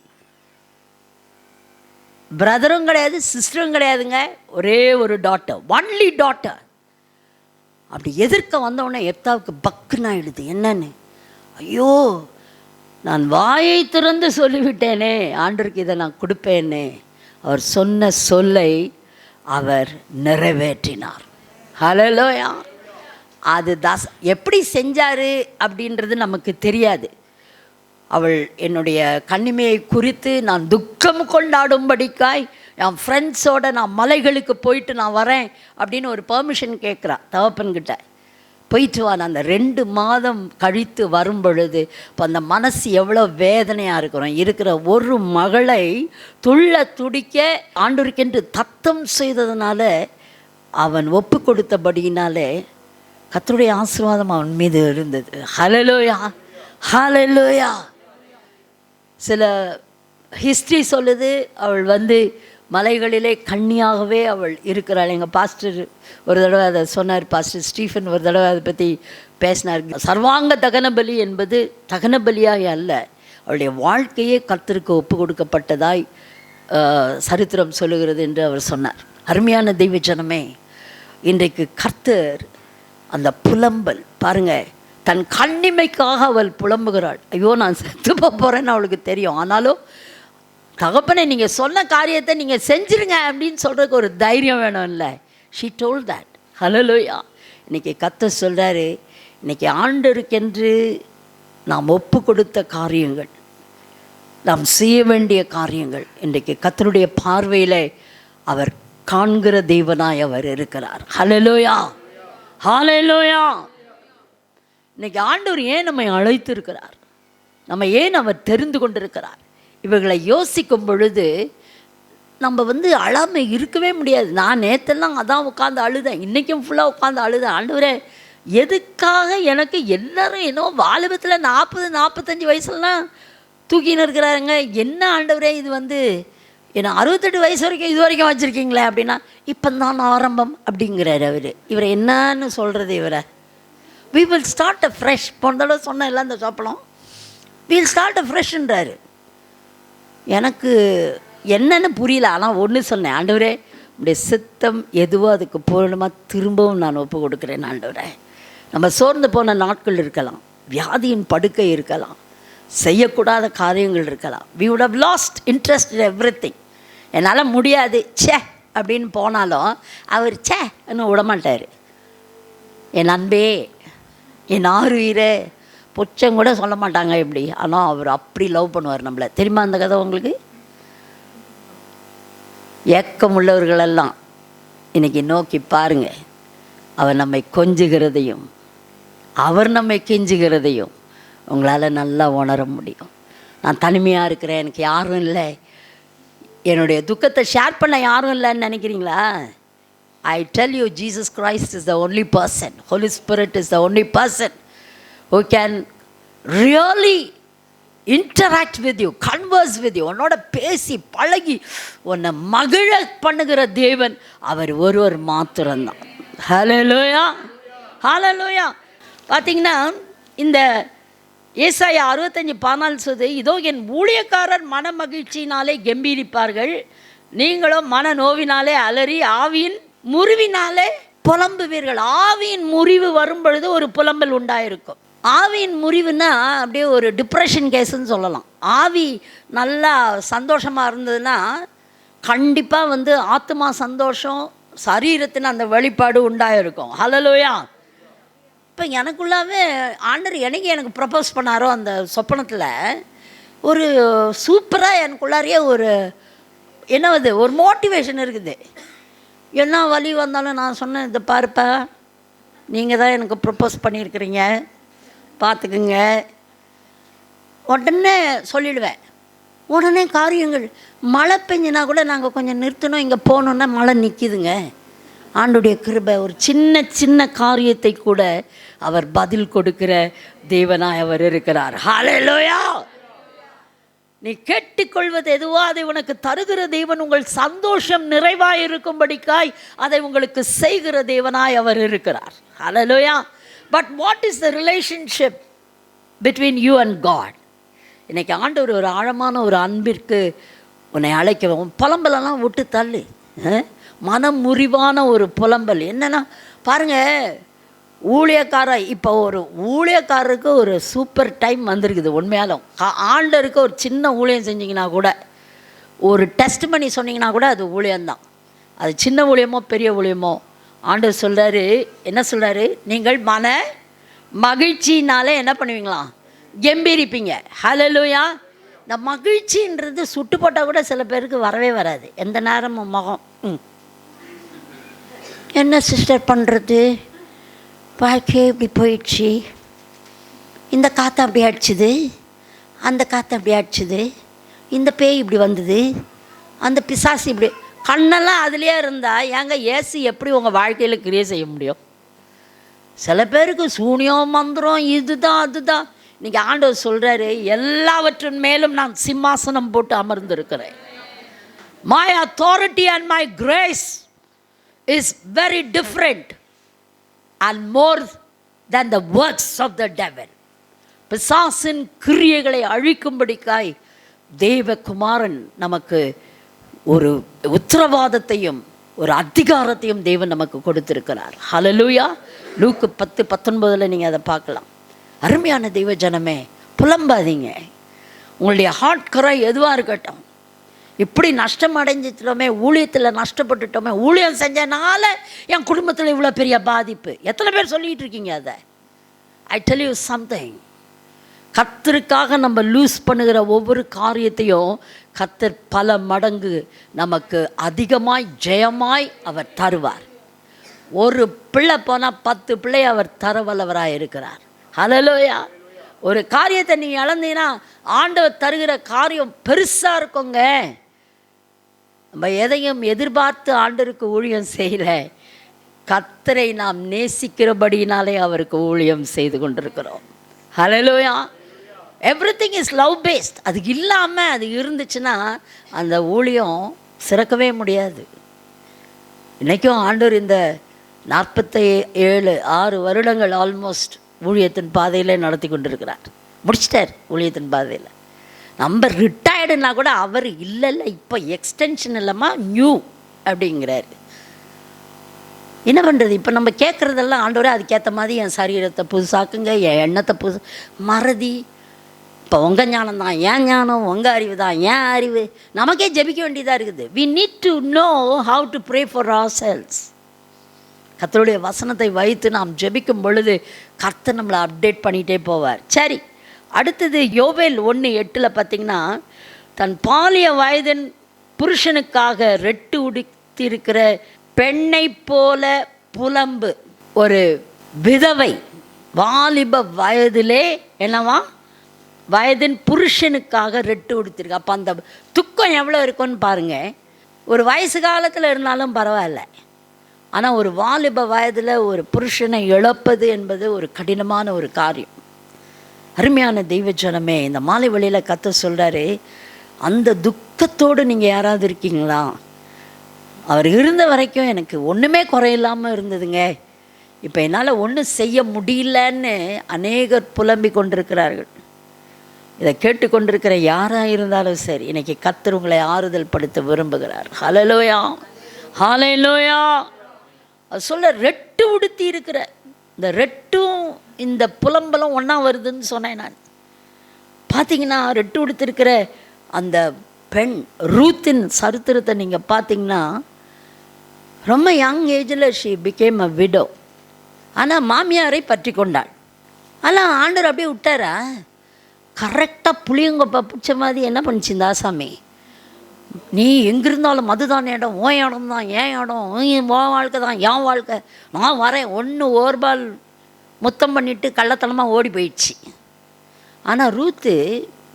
பிரதரும் கிடையாது சிஸ்டரும் கிடையாதுங்க, ஒரே ஒரு டாட்டர், ஒன்லி டாட்டர். அப்படி எதிர்க்க வந்தவுடனே எப்தாவுக்கு பக்குன்னு ஆயிடுது. என்னன்னு, ஐயோ நான் வாயை திறந்து சொல்லிவிட்டேனே, ஆண்டவருக்கு இதை நான் கொடுப்பேனே. அவர் சொன்ன சொல்லை அவர் நிறைவேற்றினார். ஹல்லேலூயா. அது எப்படி செஞ்சார் அப்படின்றது நமக்கு தெரியாது. அவள் என்னுடைய கன்னிமையை குறித்து நான் துக்கம் கொண்டாடும்படிக்காய் என் ஃப்ரெண்ட்ஸோடு நான் மலைகளுக்கு போயிட்டு நான் வரேன் அப்படின்னு ஒரு பெர்மிஷன் கேட்குறா தகப்பன்கிட்ட. போயிட்டு வா. நான் அந்த 2 மாதம் கழித்து வரும் பொழுது இப்போ அந்த மனசு எவ்வளோ வேதனையாக இருக்கிற ஒரு மகளை துள்ள துடிக்க ஆண்டவருக்கென்று தத்தம் செய்ததுனால, அவன் ஒப்பு கொடுத்தபடியினாலே கர்த்தருடைய ஆசீர்வாதம் அவன் மீது இருந்தது. ஹல்லேலூயா, ஹல்லேலூயா. சில ஹிஸ்ட்ரி சொல்லுது, அவள் மலைகளிலே கன்னியாகவே அவள் இருக்கிறாள். எங்கள் பாஸ்டர் ஒரு தடவை அதை சொன்னார், பாஸ்டர் ஸ்டீஃபன் ஒரு தடவை அதை பற்றி பேசினார். சர்வாங்க தகனபலி என்பது தகனபலியாய் அல்ல, அவளுடைய வாழ்க்கையே கர்த்தருக்கு ஒப்பு கொடுக்கப்பட்டதாய் சரித்திரம் சொல்லுகிறது என்று அவர் சொன்னார். அருமையான தெய்வ ஜனமே, இன்றைக்கு கர்த்தர் அந்த புலம்பல் பாருங்கள், தன் கண்ணிமைக்காக அவள் புலம்புகிறாள். ஐயோ நான் செத்து போகிறேன்னு அவளுக்கு தெரியும், ஆனாலும் தகப்பனே நீங்கள் சொன்ன காரியத்தை நீங்கள் செஞ்சுருங்க அப்படின்னு சொல்கிறதுக்கு ஒரு தைரியம் வேணும் இல்லை. She told that. ஹல்லேலூயா. இன்றைக்கி கர்த்தர் சொல்கிறாரு, இன்றைக்கி ஆண்டவருக்கென்று நாம் ஒப்பு கொடுத்த காரியங்கள், நாம் செய்ய வேண்டிய காரியங்கள், இன்றைக்கு கர்த்தருடைய பார்வையில் அவர் காண்கிற தேவனாய் அவர் இருக்கிறார். ஹல்லேலூயா, ஹல்லேலூயா. இன்றைக்கி ஆண்டவர் ஏன் நம்மை அழைத்து இருக்கிறார், நம்ம ஏன் அவர் தெரிந்து கொண்டிருக்கிறார், இவர்களை யோசிக்கும் பொழுது நம்ம அழாமல் இருக்கவே முடியாது. நான் நேற்றெல்லாம் அதான் உட்காந்து அழுதேன், இன்றைக்கும் ஃபுல்லாக உட்காந்து அழுதேன். ஆண்டவரே எதுக்காக எனக்கு எல்லோரும் என்னோ வாலிபத்தில் 40-45 வயசுலாம் தூக்கின்னு இருக்கிறாருங்க, என்ன ஆண்டவரே இது என்னை 68 வயசு வரைக்கும் இது வரைக்கும் வச்சுருக்கீங்களே அப்படின்னா, இப்போ தான் ஆரம்பம் அப்படிங்கிறார் அவர். இவரை என்னன்னு சொல்கிறது, இவரை we will start a fresh. போன தடவை சொன்ன எல்லாம் இந்த சாப்பிடலாம், we will start a freshன்றாரு. எனக்கு என்னென்னு புரியல, ஆனால் ஒன்று சொன்னேன், ஆண்டவரே உடைய சித்தம் எதுவோ அதுக்கு பூரணமாக திரும்பவும் நான் ஒப்பு கொடுக்குறேன் ஆண்டவரே. நம்ம சோர்ந்து போன நாட்கள் இருக்கலாம், வியாதியின் படுக்கை இருக்கலாம், செய்யக்கூடாத காரியங்கள் இருக்கலாம். we would have lost interest in everything. என்னால் முடியாது சே அப்படின்னு போனாலும் அவர் சே இன்னும் விடமாட்டார். என் அன்பே, என் ஆறுயிரே, புச்சம் கூட சொல்ல மாட்டாங்க இப்படி, ஆனால் அவர் அப்படி லவ் பண்ணுவார் நம்மளை. தெரியுமா அந்த கதை உங்களுக்கு? ஏக்கம் உள்ளவர்களெல்லாம் இன்றைக்கி நோக்கி பாருங்கள், அவர் நம்மை கொஞ்சுகிறதையும் அவர் நம்மை கெஞ்சுகிறதையும் உங்களால் நல்லா உணர முடியும். நான் தனிமையாக இருக்கிறேன், எனக்கு யாரும் இல்லை, என்னுடைய துக்கத்தை ஷேர் பண்ண யாரும் இல்லைன்னு நினைக்கிறீங்களா? I tell you, Jesus Christ is the only person, Holy Spirit is the only person who can really interact with you, converse with you, உன்னோட பேசி பழகி உன்னை மகிழ பண்ணுகிற தேவன் அவர் ஒருவர் மாத்திரம்தான். ஹல்லேலூயா, ஹல்லேலூயா. பார்த்தீங்கன்னா இந்த ஏசாயா 65:14 சொல்லுது, இதோ என் ஊழியக்காரர் மன மகிழ்ச்சியினாலே கம்பீரிப்பார்கள், நீங்களும் மன நோவினாலே அலறி ஆவியின் முறிவினாலே புலம்புவீர்கள். ஆவியின் முறிவு வரும் பொழுது ஒரு புலம்பல் உண்டாயிருக்கும். ஆவியின் முறிவுன்னா அப்படியே ஒரு டிப்ரெஷன் கேஸுன்னு சொல்லலாம். ஆவி நல்லா சந்தோஷமாக இருந்ததுன்னா கண்டிப்பாக ஆத்மா சந்தோஷம், சரீரத்தின் அந்த வெளிப்பாடு உண்டாயிருக்கும். ஹல்லேலூயா. அப்போ எனக்குள்ளாவே ஆண்டவர் எனக்கு ப்ரப்போஸ் பண்ணாரோ அந்த சொப்பனத்தில் ஒரு சூப்பராக எனக்குள்ளாரையே ஒரு என்னது ஒரு மோட்டிவேஷன் இருக்குது. என்ன வழி வந்தாலும் நான் சொன்னேன், இதை பாருப்பா, நீங்கள் தான் எனக்கு ப்ரப்போஸ் பண்ணியிருக்கிறீங்க, பார்த்துக்குங்க. உடனே சொல்லிடுவேன். உடனே காரியங்கள் மழை பெஞ்சினா கூட நாங்கள் கொஞ்சம் நிறுத்தணும், இங்கே போகணுன்னா மழை நிற்கிதுங்க. ஆண்டுடைய கிருபை. ஒரு சின்ன சின்ன காரியத்தை கூட அவர் பதில் கொடுக்கிற தேவனாய் அவர் இருக்கிறார். ஹல்லேலூயா. நீ கேட்டுக்கொள்வது எதுவோ அதை உனக்கு தருகிற தேவன், உங்கள் சந்தோஷம் நிறைவாய் இருக்கும்படிக்காய் அதை உங்களுக்கு செய்கிற தேவனாய் அவர் இருக்கிறார். Hallelujah. But what is the relationship between you and God? இன்றைக்கி ஆண்டவர் ஒரு ஆழமான ஒரு அன்பிற்கு உன்னை அழைக்கவும், புலம்பலெல்லாம் விட்டு தள்ளு. மனம் முறிவான ஒரு புலம்பல் என்னென்னா பாருங்கள், இப்போ ஒரு ஊழியக்காரருக்கு ஒரு சூப்பர் டைம் வந்திருக்குது. உண்மையாலும் ஆண்டருக்கு ஒரு சின்ன ஊழியம் செஞ்சிங்கன்னா கூட, ஒரு டெஸ்ட் பண்ணி சொன்னீங்கன்னா கூட அது ஊழியம்தான். அது சின்ன ஊழியமோ பெரிய ஊழியமோ, ஆண்டவர் சொல்கிறாரு, என்ன சொல்கிறாரு, நீங்கள் மன மகிழ்ச்சினாலே என்ன பண்ணுவீங்களாம், கம்பீரிப்பீங்க. ஹல்லேலூயா. இந்த மகிழ்ச்சின்றது சுட்டு போட்டால் கூட சில பேருக்கு வரவே வராது. எந்த நேரமும் முகம் என்ன சிஸ்டர் பண்ணுறது, வாழ்க்கையே இப்படி போயிடுச்சு, இந்த காற்று அப்படி அடிச்சுது, அந்த காற்று அப்படி அடிச்சுது, இந்த பேய் இப்படி வந்தது, அந்த பிசாசு இப்படி, கண்ணெல்லாம் அதுலேயே இருந்தால் ஏங்க ஏசி எப்படி உங்கள் வாழ்க்கையில் கிரியை செய்ய முடியும்? சில பேருக்கு சூனியம் மந்திரம் இதுதான் அதுதான். இன்றைக்கி ஆண்டவர் சொல்கிறாரு, எல்லாவற்றின் மேலும் நான் சிம்மாசனம் போட்டு அமர்ந்திருக்கிறேன். My authority and my grace is very different and more than the works of the devil. பிசாசின் கிரியைகளை அழிக்கும்படிக்காய் தேவகுமாரன் நமக்கு ஒரு உத்தரவாதத்தையும் ஒரு அதிகாரத்தையும் தேவன் நமக்கு கொடுத்திருக்கிறார். ஹல்லேலூயா. லூக்கு 10:19 நீங்கள் அதை பார்க்கலாம். அருமையான தெய்வ ஜனமே, புலம்பாதீங்க. உங்களுடைய ஹார்ட் கரை எதுவாக இருக்கட்டும், இப்படி நஷ்டம் அடைஞ்சிட்டோமே, ஊழியத்தில் நஷ்டப்பட்டுட்டோமே, ஊழியம் செஞ்சனால என் குடும்பத்தில் இவ்வளோ பெரிய பாதிப்பு, எத்தனை பேர் சொல்லிகிட்டு இருக்கீங்க அதை? ஐ டெல் யூ சம்திங், கர்த்தருக்காக நம்ம லூஸ் பண்ணுகிற ஒவ்வொரு காரியத்தையும் கர்த்தர் பல மடங்கு நமக்கு அதிகமாய் ஜெயமாய் அவர் தருவார். ஒரு பிள்ளை போனால் 10 பிள்ளை அவர் தரவல்லவராக இருக்கிறார். ஹல்லேலூயா. ஒரு காரியத்தை நீ இழந்தீங்கன்னா ஆண்டவர் தருகிற காரியம் பெருசாக இருக்குங்க. நம்ம எதையும் எதிர்பார்த்து ஆண்டவருக்கு ஊழியம் செய்யலை, கர்த்தரை நாம் நேசிக்கிறபடினாலே அவருக்கு ஊழியம் செய்து கொண்டிருக்கிறோம். Hallelujah. Everything is love based. அது இல்லாமல் அது இருந்துச்சுன்னா அந்த ஊழியம் சிறக்கவே முடியாது. இன்றைக்கும் ஆண்டவர் இந்த 47-6 வருடங்கள் ஆல்மோஸ்ட் ஊழியத்தின் பாதையில் நடத்தி கொண்டிருக்கிறார். முடிச்சிட்டார் ஊழியத்தின் பாதையில். நம்ம ரிட்டையர்டுனா கூட அவர் இல்லை இப்போ எக்ஸ்டென்ஷன் இல்லாமா நியூ அப்படிங்கிறாரு. என்ன பண்ணுறது? இப்போ நம்ம கேட்குறதெல்லாம் ஆண்டவரே அதுக்கேற்ற மாதிரி என் சரீரத்தை புதுசாக்குங்க, என் எண்ணத்தை மறதி. இப்போ உங்கள் ஞானம் தான் ஏன் ஞானம், உங்கள் அறிவு தான் ஏன் அறிவு. நமக்கே ஜெபிக்க வேண்டியதாக இருக்குது. We need to know how to pray for ourselves. கர்த்தருடைய வசனத்தை வைத்து நாம் ஜெபிக்கும் பொழுது கர்த்தர் நம்மளை அப்டேட் பண்ணிகிட்டே போவார். சரி, அடுத்தது யோவேல் 1:8 பார்த்திங்கன்னா, தன் பாலிய வயதின் புருஷனுக்காக ரெட்டு உடுத்திருக்கிற பெண்ணை போல புலம்பு. ஒரு விதவை வாலிப வயதிலே என்னவா வயதின் புருஷனுக்காக ரெட்டு உடுத்திருக்கு. அப்போ அந்த துக்கம் எவ்வளோ இருக்குன்னு பாருங்கள். ஒரு வயசு காலத்தில் இருந்தாலும் பரவாயில்ல, ஆனால் ஒரு வாலிப வயதில் ஒரு புருஷனை இழப்பது என்பது ஒரு கடினமான ஒரு காரியம். அருமையான தெய்வ ஜனமே, இந்த மாலை வேளையில் கர்த்தர் சொல்கிறாரு, அந்த துக்கத்தோடு நீங்கள் யாராவது இருக்கீங்களா? அவர் இருந்த வரைக்கும் எனக்கு ஒன்றுமே குறையில்லாமல் இருந்ததுங்க, இப்போ என்னால் ஒன்றும் செய்ய முடியலன்னு அநேகர் புலம்பி கொண்டிருக்கிறார்கள். இதை கேட்டுக்கொண்டிருக்கிற யாராக இருந்தாலும் சரி, இன்றைக்கி கர்த்தர் உங்களை ஆறுதல் படுத்த விரும்புகிறார். ஹல்லேலூயா, ஹல்லேலூயா. அது சொல்ல ரெட்டு உடுத்தி இருக்கிற இந்த ரெட்டும் இந்த புலம்பலும் ஒன்றா வருதுன்னு சொன்னேன் நான். பார்த்தீங்கன்னா ரெட்டு உடுத்திருக்கிற அந்த பெண் ரூத்தின் சரித்திரத்தை நீங்கள் பார்த்தீங்கன்னா, ரொம்ப யங் ஏஜில் ஷீ பிகேம் அ விடோ. ஆனால் மாமியாரை பற்றி கொண்டாள். ஆனால் ஆண்டவர் அப்படியே விட்டாரா? கரெக்டாக புளியங்கொப்பை பிடிச்ச மாதிரி என்ன பண்ணிச்சு இந்த ஆசாமி, நீ எங்கிருந்தாலும் அதுதான் இடம், ஓ இடம் தான், ஏன் இடம், உன் வாழ்க்கை தான் என் வாழ்க்கை, நான் வரேன் ஒன்று ஓர்பால் முத்தம் பண்ணிவிட்டு கள்ளத்தனமாக ஓடி போயிடுச்சு. ஆனால் ரூத்து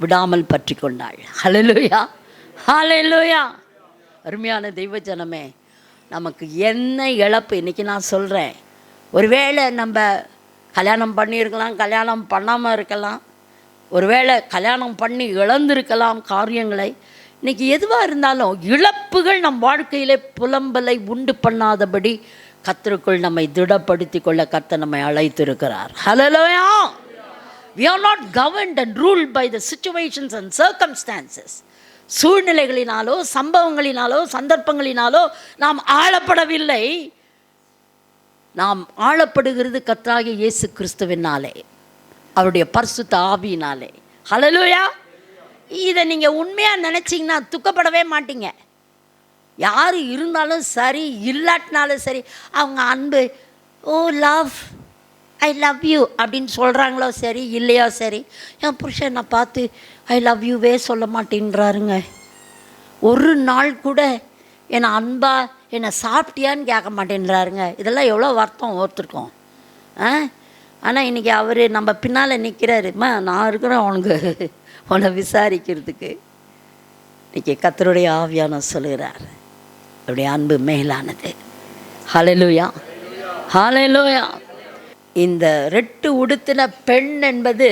விடாமல் பற்றி கொண்டாள். ஹல்லேலூயா, ஹல்லேலூயா. அருமையான தெய்வ ஜனமே, நமக்கு என்ன இழப்பு இன்றைக்கி நான் சொல்கிறேன். ஒருவேளை நம்ம கல்யாணம் பண்ணியிருக்கலாம், கல்யாணம் பண்ணாமல் இருக்கலாம், ஒருவேளை கல்யாணம் பண்ணி இழந்திருக்கலாம் காரியங்களை. இன்றைக்கி எதுவாக இருந்தாலும் இழப்புகள் நம் வாழ்க்கையிலே புலம்பலை உண்டு பண்ணாதபடி கர்த்தருக்குள் நம்மை திடப்படுத்தி கொள்ள கர்த்தர் நம்மை அழைத்திருக்கிறார். ஹல்லேலூயா. We are not governed and ruled by the situations and circumstances. சூழ்நிலைகளினாலோ சம்பவங்களினாலோ சந்தர்ப்பங்களினாலோ நாம் ஆளப்படவில்லை. நாம் ஆளப்படுகிறது கர்த்தராகிய இயேசு கிறிஸ்துவினாலே, அவருடைய பரிசுத்த ஆவியினாலே. ஹல்லேலூயா. இதை நீங்கள் உண்மையாக நினச்சிங்கன்னா துக்கப்படவே மாட்டீங்க. யார் இருந்தாலும் சரி, இல்லாட்டினாலும் சரி, அவங்க அன்பு, ஓ லவ், ஐ லவ் யூ அப்படின்னு சொல்கிறாங்களோ சரி, இல்லையோ சரி. என் புருஷன் என்னை பார்த்து ஐ லவ் யூவே சொல்ல மாட்டேன்றாருங்க. ஒரு நாள் கூட என்னை அன்பா என்னை சாப்பிட்டியான்னு கேட்க மாட்டேன்றாருங்க. இதெல்லாம் எவ்வளோ வருத்தம் ஒருத்தருக்கும். ஆனால் இன்றைக்கி அவர் நம்ம பின்னால் நிற்கிறாருமா, நான் இருக்கிறேன் உனக்கு உன்னை விசாரிக்கிறதுக்கு. இன்றைக்கி கர்த்தருடைய ஆவியானவர் சொல்கிறார், அவருடைய அன்பு மேலானது. ஹல்லேலூயா, ஹல்லேலூயா. இந்த ரெட்டு உடுத்தின பெண் என்பது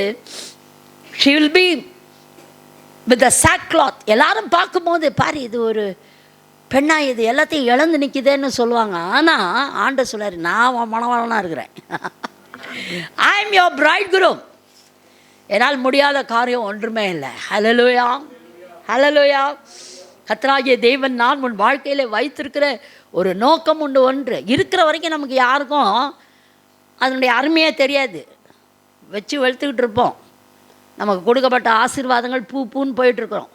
she will be with the sackcloth. எல்லாரும் பார்க்கும்போது பாரு இது ஒரு பெண்ணா, இது எல்லாத்தையும் இழந்து நிற்கிதேன்னு சொல்லுவாங்க. ஆனால் ஆண்டவர் சொல்றாரு, நான் மணவாளனாக இருக்கிறேன். I am your bridegroom. என்னால் முடியாத காரியம் ஒன்றுமே இல்லை. ஹல்லேலூயா, ஹல்லேலூயா. கர்த்தராகிய தேவன் நான் உன் வாழ்க்கையில் வைத்திருக்கிற ஒரு நோக்கம் உண்டு. ஒன்று இருக்கிற வரைக்கும் நமக்கு யாருக்கும் அதனுடைய அருமையே தெரியாது. வச்சு வெளுத்துக்கிட்டு இருப்போம். நமக்கு கொடுக்கப்பட்ட ஆசீர்வாதங்கள் பூ பூன்னு போயிட்டுருக்குறோம்.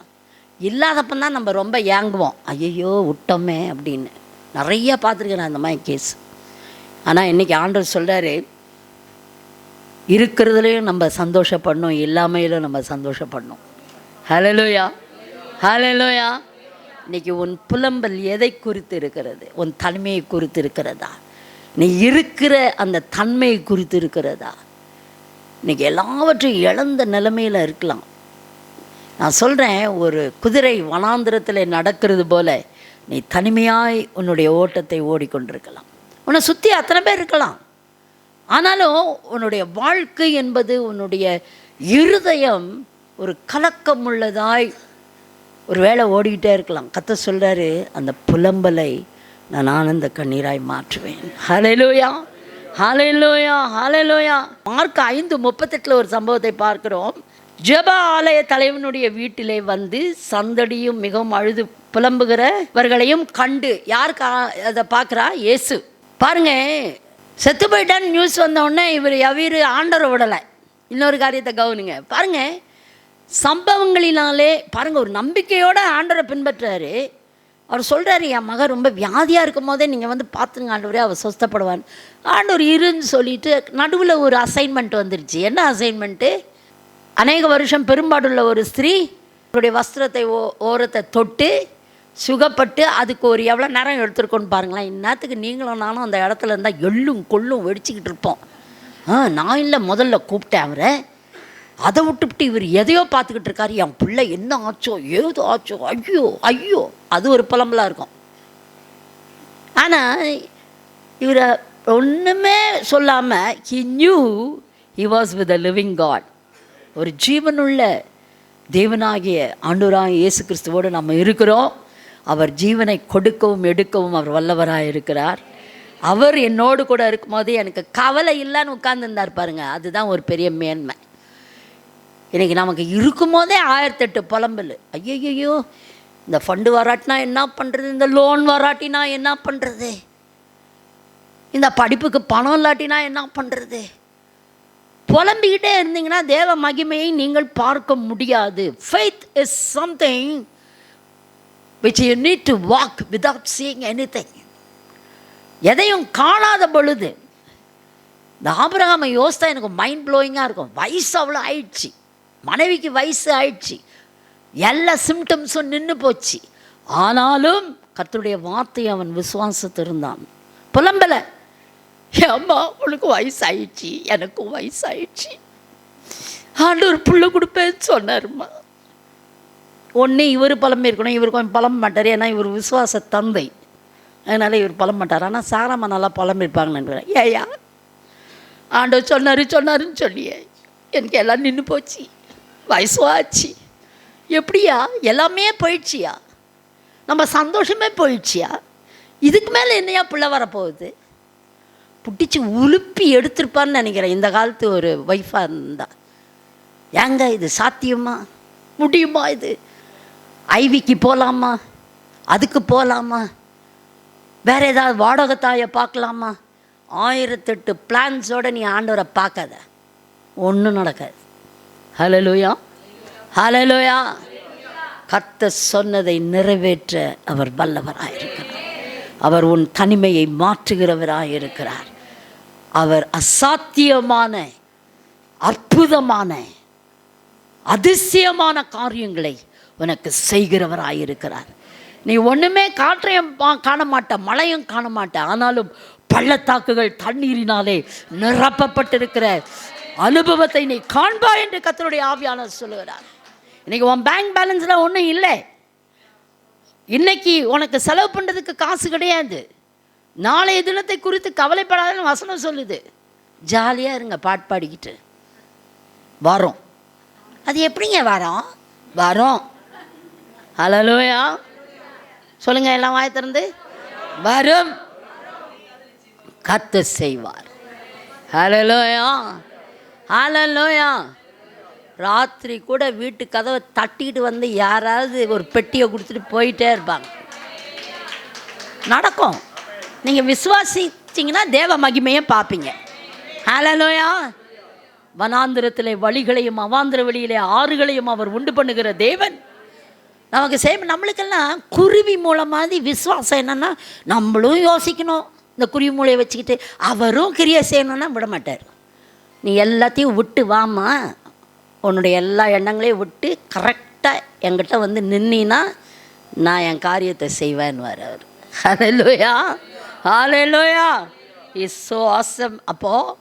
இல்லாதப்போ தான் நம்ம ரொம்ப ஏங்குவோம், ஐயோ விட்டோமே அப்படின்னு. நிறைய பார்த்துருக்கிறேன் அந்த மாதிரி கேஸ். ஆனால் இன்றைக்கி ஆண்டவர் சொல்கிறாரு, இருக்கிறதுலையும் நம்ம சந்தோஷப்படணும், இல்லாமையிலும் நம்ம சந்தோஷப்படணும். ஹல்லேலூயா, ஹல்லேலூயா. இன்றைக்கி உன் புலம்பல் எதை குறித்து இருக்கிறது? உன் தனிமையை குறித்து இருக்கிறதா? நீ இருக்கிற அந்த தன்மையை குறித்து இருக்கிறதா? இன்றைக்கி எல்லாவற்றையும் இழந்த நிலைமையில் இருக்கலாம். நான் சொல்கிறேன், ஒரு குதிரை வனாந்திரத்தில் நடக்கிறது போல நீ தனிமையாய் உன்னுடைய ஓட்டத்தை ஓடிக்கொண்டிருக்கலாம். உன்னை சுற்றி அத்தனை பேர் இருக்கலாம். ஆனாலும் உன்னுடைய வாழ்க்கை என்பது, உன்னுடைய இருதயம் ஒரு கலக்கம் உள்ளதாய் ஒரு வேளை ஓடிக்கிட்டே இருக்கலாம். கர்த்தர் சொல்கிறாரு, அந்த புலம்பலை நான் ஆனந்த கண்ணீராய் மாற்றுவேன். ஹல்லேலூயா, ஹல்லேலூயா, ஹல்லேலூயா. மார்க் 5:38 ஒரு சம்பவத்தை பார்க்கிறோம். ஜெப ஆலய தலைவனுடைய வீட்டிலே வந்து சந்தடியும் மிகவும் அழுது புலம்புகிறவர்களையும் கண்டு, யாருக்கு அதை பார்க்குறா? இயேசு. பாருங்க, செத்து போயிட்டான்னு நியூஸ் வந்தோடனே இவர் ஆண்டரை விடலை. இன்னொரு காரியத்தை கவனிங்க. பாருங்க, சம்பவங்களினாலே பாருங்கள், ஒரு நம்பிக்கையோடு ஆண்டரை பின்பற்றாரு. அவர் சொல்கிறாரு, என் மகன் ரொம்ப வியாதியாக இருக்கும் போதே நீங்கள் வந்து பார்த்துங்க ஆண்டவரே, அவர் சொஸ்தப்படுவான். ஆண்டவர் இருன்னு சொல்லிட்டு நடுவில் ஒரு அசைன்மெண்ட் வந்துருச்சு. என்ன அசைன்மெண்ட்டு? அநேக வருஷம் பெரும்பாடுள்ள ஒரு ஸ்திரீ அவருடைய வஸ்திரத்தை ஓரத்தை தொட்டு சுகப்பட்டு, அதுக்கு ஒரு எவ்வளோ நேரம் எடுத்துருக்கோன்னு பாருங்களேன். இந்நேரத்துக்கு நீங்களும் நானும் அந்த இடத்துல இருந்தால் எள்ளும் கொள்ளும் வெடிச்சிக்கிட்டு இருப்போம். நான் இல்லை முதல்ல கூப்பிட்டேன் அவரை, அதை விட்டுவிட்டு இவர் எதையோ பார்த்துக்கிட்டு இருக்காரு. என் பிள்ளை என்ன ஆச்சோ, ஏதோ ஆச்சோ, ஐயோ ஐயோ, அது ஒரு புலம்பலாக இருக்கும். ஆனால் இவரை ஒன்றுமே சொல்லாமல் he knew he was with the living God. ஒரு ஜீவனுள்ள தேவனாகிய ஆண்டவராகிய இயேசு கிறிஸ்துவோடு நம்ம இருக்கிறோம். அவர் ஜீவனை கொடுக்கவும் எடுக்கவும் அவர் வல்லவராக இருக்கிறார். அவர் என்னோடு கூட இருக்கும்போது எனக்கு கவலை இல்லைன்னு உட்கார்ந்துருந்தார் பாருங்க. அதுதான் ஒரு பெரிய மேன்மை. இன்றைக்கி நமக்கு இருக்கும்போதே 1008 புலம்பல். ஐயோ, இந்த ஃபண்டு வராட்டினா என்ன பண்ணுறது, இந்த லோன் வராட்டினா என்ன பண்ணுறது, இந்த படிப்புக்கு பணம் இல்லாட்டினா என்ன பண்ணுறது. புலம்பிக்கிட்டே இருந்தீங்கன்னா தேவ மகிமையை நீங்கள் பார்க்க முடியாது. Faith is something which you need to walk without seeing anything. எதையும் காணாத பொழுது இந்த ஆபிரகாமை யோசித்தா எனக்கு மைண்ட் ப்ளோயிங்காக இருக்கும். வயசு அவ்வளோ ஆயிடுச்சு, மனைவிக்கு வயசு ஆயிடுச்சு, எல்லா சிம்டம்ஸும் நின்று போச்சு. ஆனாலும் கர்த்தருடைய வார்த்தையை அவன் விசுவாசத்திருந்தான், புலம்பலை. அம்மா உனக்கு வயசு ஆயிடுச்சு, எனக்கும் வயசு ஆயிடுச்சு, ஆண்டவர் புள்ள கொடுப்பேன்னு சொன்னாருமா. ஒன்று இவர் பழம் இருக்கணும், இவர் கொஞ்சம் பழம் மாட்டார், ஏன்னா இவர் விசுவாச தந்தை, அதனால் இவர் பழம் மாட்டார். ஆனால் சாராமா நல்லா பழம் இருப்பாங்கன்னு நினைக்கிறேன். ஏயா ஆண்டவர் சொன்னாருன்னு சொல்லியே எனக்கு எல்லாம் நின்று போச்சு, வயசுவாச்சு, எப்படியா எல்லாமே போயிடுச்சியா, நம்ம சந்தோஷமே போயிடுச்சியா, இதுக்கு மேலே என்னையா பிள்ளை வரப்போகுது? புட்டிச்சு உலுப்பி எடுத்துருப்பான்னு நினைக்கிறேன் இந்த காலத்து ஒரு ஒய்ஃபாக இருந்தா. ஏங்க இது சாத்தியமா, முடியுமா? இது ஐவிக்கு போகலாமா, அதுக்கு போகலாமா, வேறு ஏதாவது வாடகத்தாயை பார்க்கலாமா? 1008 பிளான்ஸோடு நீ ஆண்டவரை பார்க்காத, ஒன்றும் நடக்காது. ஹல்லேலூயா, ஹல்லேலூயா. கர்த்தர் சொன்னதை நிறைவேற்ற அவர் வல்லவராயிருக்கிறார். அவர் உன் தனிமையை மாற்றுகிறவராயிருக்கிறார். அவர் அசாத்தியமான, அற்புதமான, அதிசயமான காரியங்களை உனக்கு செய்கிறவராயிருக்கிறார். நீ ஒன்றுமே காற்றையும் காண மாட்ட, மழையும் காண மாட்ட, ஆனாலும் பள்ளத்தாக்குகள் தண்ணீரினாலே நிரப்பப்பட்டிருக்கிற அனுபவத்தை நீ காண்பா என்று கர்த்தருடைய ஆவியானவர் சொல்லுகிறார். இன்னைக்கு உன் பேங்க் பேலன்ஸில் ஒன்றும் இல்லை, இன்னைக்கு உனக்கு செலவு பண்ணுறதுக்கு காசு கிடையாது, நாளைய தினத்தை குறித்து கவலைப்படாதன்னு வசனம் சொல்லுது. ஜாலியாக இருங்க, பாட்டு பாடிக்கிட்டு வரோம். அது எப்படிங்க வரோம்? வரோம். ஹல்லேலூயா சொல்லுங்க, எல்லாம் வாயை திறந்து. வரும், கர்த்தர் செய்வார். ஹல்லேலூயா, ஹல்லேலூயா. ராத்திரி கூட வீட்டு கதவை தட்டிக்கிட்டு வந்து யாராவது ஒரு பெட்டியை கொடுத்துட்டு போயிட்டே இருப்பாங்க. நடக்கும். நீங்கள் விசுவாசிச்சிங்கன்னா தேவ மகிமையை பார்ப்பீங்க. ஹல்லேலூயா. வனாந்திரத்திலே வழிகளையும் அவாந்திர வெளியிலே ஆறுகளையும் அவர் உண்டு பண்ணுகிற தேவன் நமக்கு நம்மளுக்கெல்லாம் குருவி மூலமாக விசுவாசம் என்னென்னா, நம்மளும் யோசிக்கணும், இந்த குருவி மூளையை வச்சுக்கிட்டு அவரும் கிரியை செய்யணுன்னா விட மாட்டார். நீ எல்லாத்தையும் விட்டு வாமா, உன்னுடைய எல்லா எண்ணங்களையும் விட்டு கரெக்டாக என்கிட்ட வந்து நின்னா நான் என் காரியத்தை செய்வேன்னுவார் அவர். Hallelujah, hallelujah. Is so awesome. அப்போது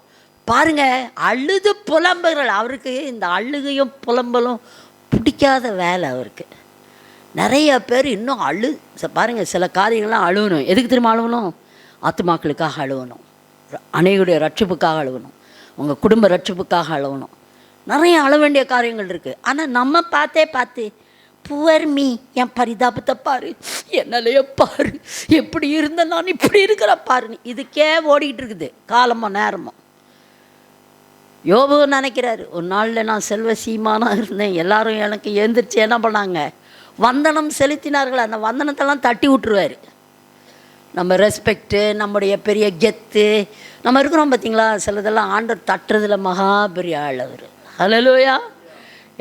பாருங்கள், அழுது புலம்புகள் அவருக்கு, இந்த அழுகையும் புலம்பலும் பிடிக்காத வேலை அவருக்கு. நிறைய பேர் இன்னும் பாருங்கள், சில காரியங்கள்லாம் அழுகணும். எதுக்கு திரும்ப அழுகணும்? ஆத்துமாக்களுக்காக அழுகணும், அனைவருடைய ரட்சிப்புக்காக அழுகணும், உங்கள் குடும்ப ரட்சிப்புக்காக அழுகணும். நிறைய அழ வேண்டிய காரியங்கள் இருக்குது. ஆனால் நம்ம பார்த்து புவர் மீ, என் பரிதாபத்தை பாரு, என்னாலையே பாரு, எப்படி இருந்த நான் இப்படி இருக்கிற பாருன்னு இதுக்கே ஓடிக்கிட்டு இருக்குது காலமோ நேரமோ. யோபு நினைக்கிறாரு, ஒரு நாளில் நான் செல்வ சீமானாக இருந்தேன், எல்லாரும் எனக்கு எழுந்திரிச்சு என்ன பண்ணாங்க, வந்தனம் செலுத்தினார்கள். அந்த வந்தனத்தெல்லாம் தட்டி விட்டுருவார். நம்ம ரெஸ்பெக்டு, நம்முடைய பெரிய கெத்து நம்ம இருக்கிறோம் பார்த்தீங்களா, சிலதெல்லாம் ஆண்டவர் தட்டுறதுல மகா பெரிய ஆள் அவர். ஹல்லேலூயா.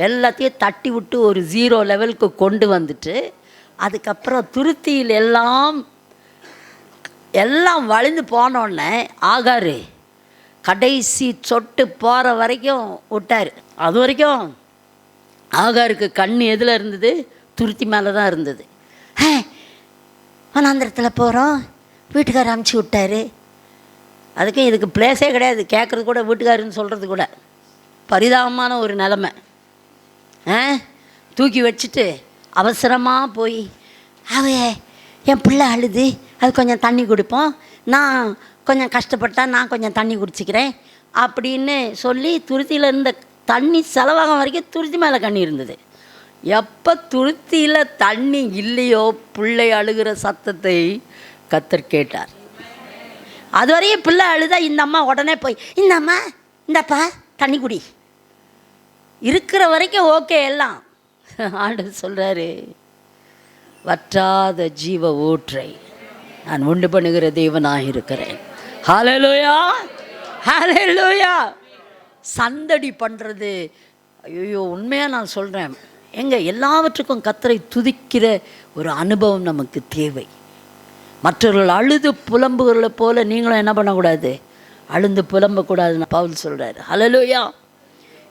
எல்லாத்தையும் தட்டி விட்டு ஒரு 0 லெவலுக்கு கொண்டு வந்துட்டு, அதுக்கப்புறம் துருத்தியில் எல்லாம் வழிந்து போனோடனே ஆகாரு கடைசி சொட்டு போகிற வரைக்கும் விட்டார். அது வரைக்கும் ஆகாருக்கு கண் எதில் இருந்தது? துருத்தி மேலே தான் இருந்தது. வனாந்திரத்தில் போகிறோம், வீட்டுக்காரர் அமுச்சு விட்டார். அதுக்கும் இதுக்கு பிளேஸே கிடையாது, கேட்குறது கூட வீட்டுக்காருன்னு சொல்கிறது கூட பரிதாபமான ஒரு நிலமை. தூக்கி வச்சுட்டு அவசரமாக போய் என் பிள்ளை அழுது, அது கொஞ்சம் தண்ணி குடிப்போம், நான் கொஞ்சம் கஷ்டப்பட்டால் நான் கொஞ்சம் தண்ணி குடிச்சிக்கிறேன் அப்படின்னு சொல்லி துருத்தியில் இருந்த தண்ணி செலவாகம் வரைக்கும் துருத்தி மேலே கண்ணி இருந்தது. எப்போ துருத்தியில் தண்ணி இல்லையோ பிள்ளை அழுகிற சத்தத்தை கர்த்தர் கேட்டார். அது வரையும் பிள்ளை அழுதா இந்த அம்மா உடனே போய், இந்த அம்மா இந்தப்பா தண்ணி குடி, இருக்கிற வரைக்கும் ஓகே எல்லாம். ஆண்டவர் சொல்கிறாரு, வற்றாத ஜீவ ஊற்றை நான் உண்டு பண்ணுகிற தேவனாக இருக்கிறேன். ஹல்லேலூயா, ஹல்லேலூயா. சந்தடி பண்ணுறது, ஐயோ உண்மையாக நான் சொல்கிறேன், எல்லாவற்றுக்கும் கர்த்தரை துதிக்கிற ஒரு அனுபவம் நமக்கு தேவை. மற்றவர்கள் அழுது புலம்புகளை போல் நீங்களும் என்ன பண்ணக்கூடாது, அழுந்து புலம்பக்கூடாதுன்னு பவுல் சொல்கிறாரு. ஹல்லேலூயா.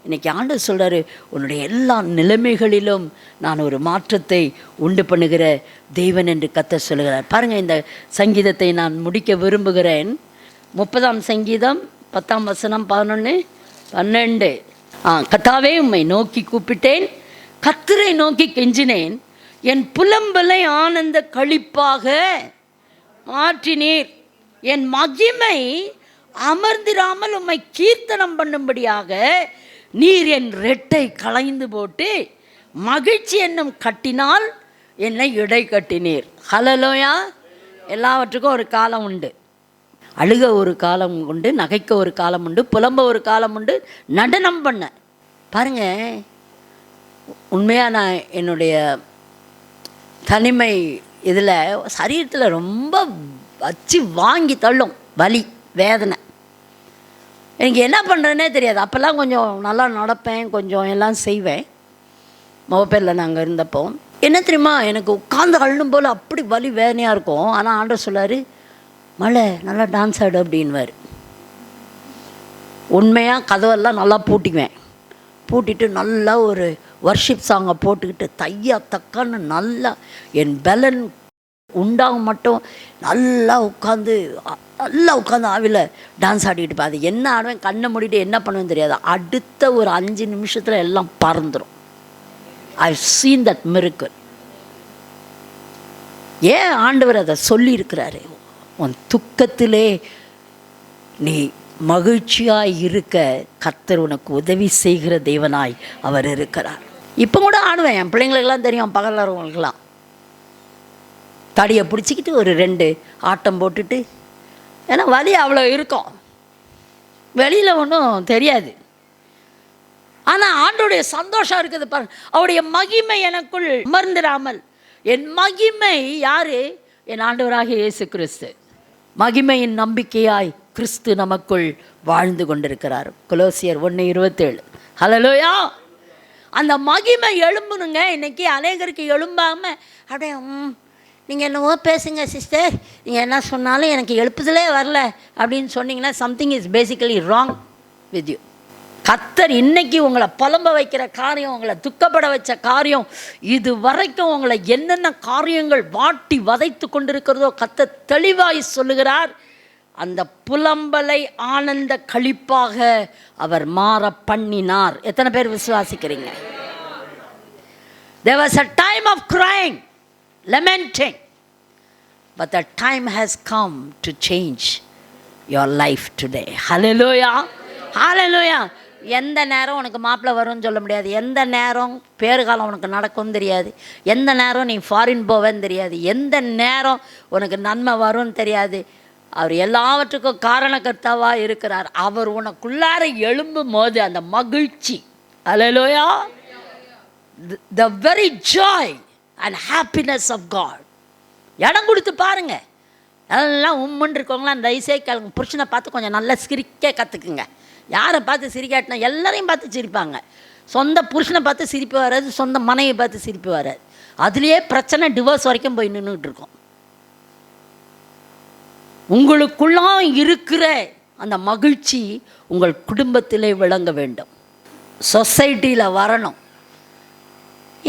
இன்றைக்கி ஆண்டவர் சொல்கிறாரு, உன்னுடைய எல்லா நிலைமைகளிலும் நான் ஒரு மாற்றத்தை உண்டு பண்ணுகிற தெய்வன் என்று கர்த்தர் சொல்கிறார். பாருங்கள், இந்த சங்கீதத்தை நான் முடிக்க விரும்புகிறேன். 30ஆம் சங்கீதம் 10ஆம் வசனம் 11 12. கர்த்தாவே, உம்மை நோக்கி கூப்பிட்டேன், கர்த்தரை நோக்கி கெஞ்சினேன், என் புலம்பலை ஆனந்த களிப்பாக மாற்றினீர், என் மகிமை அமர்ந்திராமல் உம்மை கீர்த்தனம் பண்ணும்படியாக நீர் என் ரெட்டை களைந்து போட்டு மகிழ்ச்சி என்னும் கட்டினால் என்னை இடை கட்டினீர். ஹல்லேலூயா. எல்லாவற்றுக்கும் ஒரு காலம் உண்டு. அழுக ஒரு காலம் உண்டு, நகைக்க ஒரு காலம் உண்டு, புலம்ப ஒரு காலம் உண்டு, நடனம் பண்ண. பாருங்கள், உண்மையாக நான் என்னுடைய தனிமை இதில் சரீரத்தில் ரொம்ப வச்சு வாங்கி தள்ளும் வலி, வேதனை. எனக்கு என்ன பண்ணுறேன்னே தெரியாது. அப்போல்லாம் கொஞ்சம் நல்லா நடப்பேன், கொஞ்சம் எல்லாம் செய்வேன். மொபைலில் நாங்கள் இருந்தப்போ என்ன தெரியுமா, எனக்கு உட்காந்து அள்ளும் போல் அப்படி வலி வேதனையாக இருக்கும். ஆனால் ஆண்டவர் சொல்லார், மழை நல்லா டான்ஸ் ஆடு அப்படின்வார். உண்மையாக கதவெல்லாம் நல்லா பூட்டிக்குவேன். பூட்டிட்டு நல்லா ஒரு வர்ஷிப் சாங்கை போட்டுக்கிட்டு தையா தக்கான்னு நல்லா என் பலன் உண்டாகும் மட்டும் நல்லா உட்காந்து ஆவியில் டான்ஸ் ஆடிக்கிட்டு அது என்ன ஆடுவேன், கண்ணை மூடிட்டு என்ன பண்ணுவேன்னு தெரியாது. அடுத்த ஒரு 5 நிமிஷத்தில் எல்லாம் பறந்துடும். I've seen that miracle. ஏன் ஆண்டவர் அதை சொல்லியிருக்கிறாரு, உன் துக்கத்திலே நீ மகிழ்ச்சியாய் இருக்க கர்த்தர் உனக்கு உதவி செய்கிற தேவனாய் அவர் இருக்கிறார். இப்போ கூட ஆடுவேன், என் பிள்ளைங்களுக்கெல்லாம் தெரியும், பகலவங்களுக்கெல்லாம் தடியை பிடிச்சிக்கிட்டு ஒரு 2 ஆட்டம் போட்டுட்டு, ஏன்னா வலி அவ்வளோ இருக்கும், வெளியில் ஒன்றும் தெரியாது. ஆனால் ஆண்டோடைய சந்தோஷம் இருக்குது பாருங்க. அவருடைய மகிமை எனக்குள் அமர்ந்திராமல், என் மகிமை யாரு? என் ஆண்டவராகிய இயேசு கிறிஸ்து. மகிமையின் நம்பிக்கையாய் கிறிஸ்து நமக்குள் வாழ்ந்து கொண்டிருக்கிறார். கொலோசியர் 1:27. ஹல்லேலூயா. அந்த மகிமை எழும்புனுங்க. இன்றைக்கி அநேகருக்கு எழும்பாமல் அப்படியே நீங்கள் என்னவோ பேசுங்க சிஸ்டர், நீங்கள் என்ன சொன்னாலும் எனக்கு எழுப்புதலே வரல அப்படின்னு சொன்னீங்கன்னா something is basically wrong with you. கர்த்தர் இன்னைக்கு உங்களை புலம்ப வைக்கிற காரியம், உங்களை துக்கப்பட வச்ச காரியம், இது வரைக்கும் உங்களை என்னென்ன காரியங்கள் வாட்டி வதைத்து கொண்டிருக்கிறதோ கர்த்தர் தெளிவாய் சொல்லுகிறார். அந்த புலம்பலை ஆனந்த களிப்பாக அவர் மாற பண்ணினார். எத்தனை பேர் விசுவாசிக்கிறீங்க? There was a time of crying, lamenting, but the time has come to change your life today. Hallelujah. Hallelujah. எந்த நேரம் உனக்கு மாப்பிள்ளை வரும்னு சொல்ல முடியாது, எந்த நேரம் பேறுகாலம் உனக்கு நடக்கும்னு தெரியாது, எந்த நேரம் நீ ஃபாரின் போவேன்னு தெரியாது, எந்த நேரம் உனக்கு நன்மை வரும்னு தெரியாது. அவர் எல்லாவற்றுக்கும் காரணகர்த்தாவாக இருக்கிறார். அவர் உனக்குள்ளார எழும்பும் போது அந்த மகிழ்ச்சி, ஹல்லேலூயா, the very joy and happiness of God. இடம் கொடுத்து பாருங்க. எல்லாம் உம்முன்னு இருக்கவங்களாம் தயவுசே கேளுங்க. புருஷனை பார்த்து கொஞ்சம் நல்லா சிரிக்க கற்றுக்குங்க. யாரை பார்த்து சிரிக்காட்டினா எல்லாரையும் பார்த்து சிரிப்பாங்க. சொந்த புருஷனை பார்த்து சிரிப்பு வராது, சொந்த மனையை பார்த்து சிரிப்பு வராது. அதுலேயே பிரச்சனை, டிவோர்ஸ் வரைக்கும் போய் நின்றுட்டு இருக்கோம். உங்களுக்குள்ளாம் இருக்கிற அந்த மகிழ்ச்சி உங்கள் குடும்பத்திலே விளங்க வேண்டும், சொசைட்டியில் வரணும்.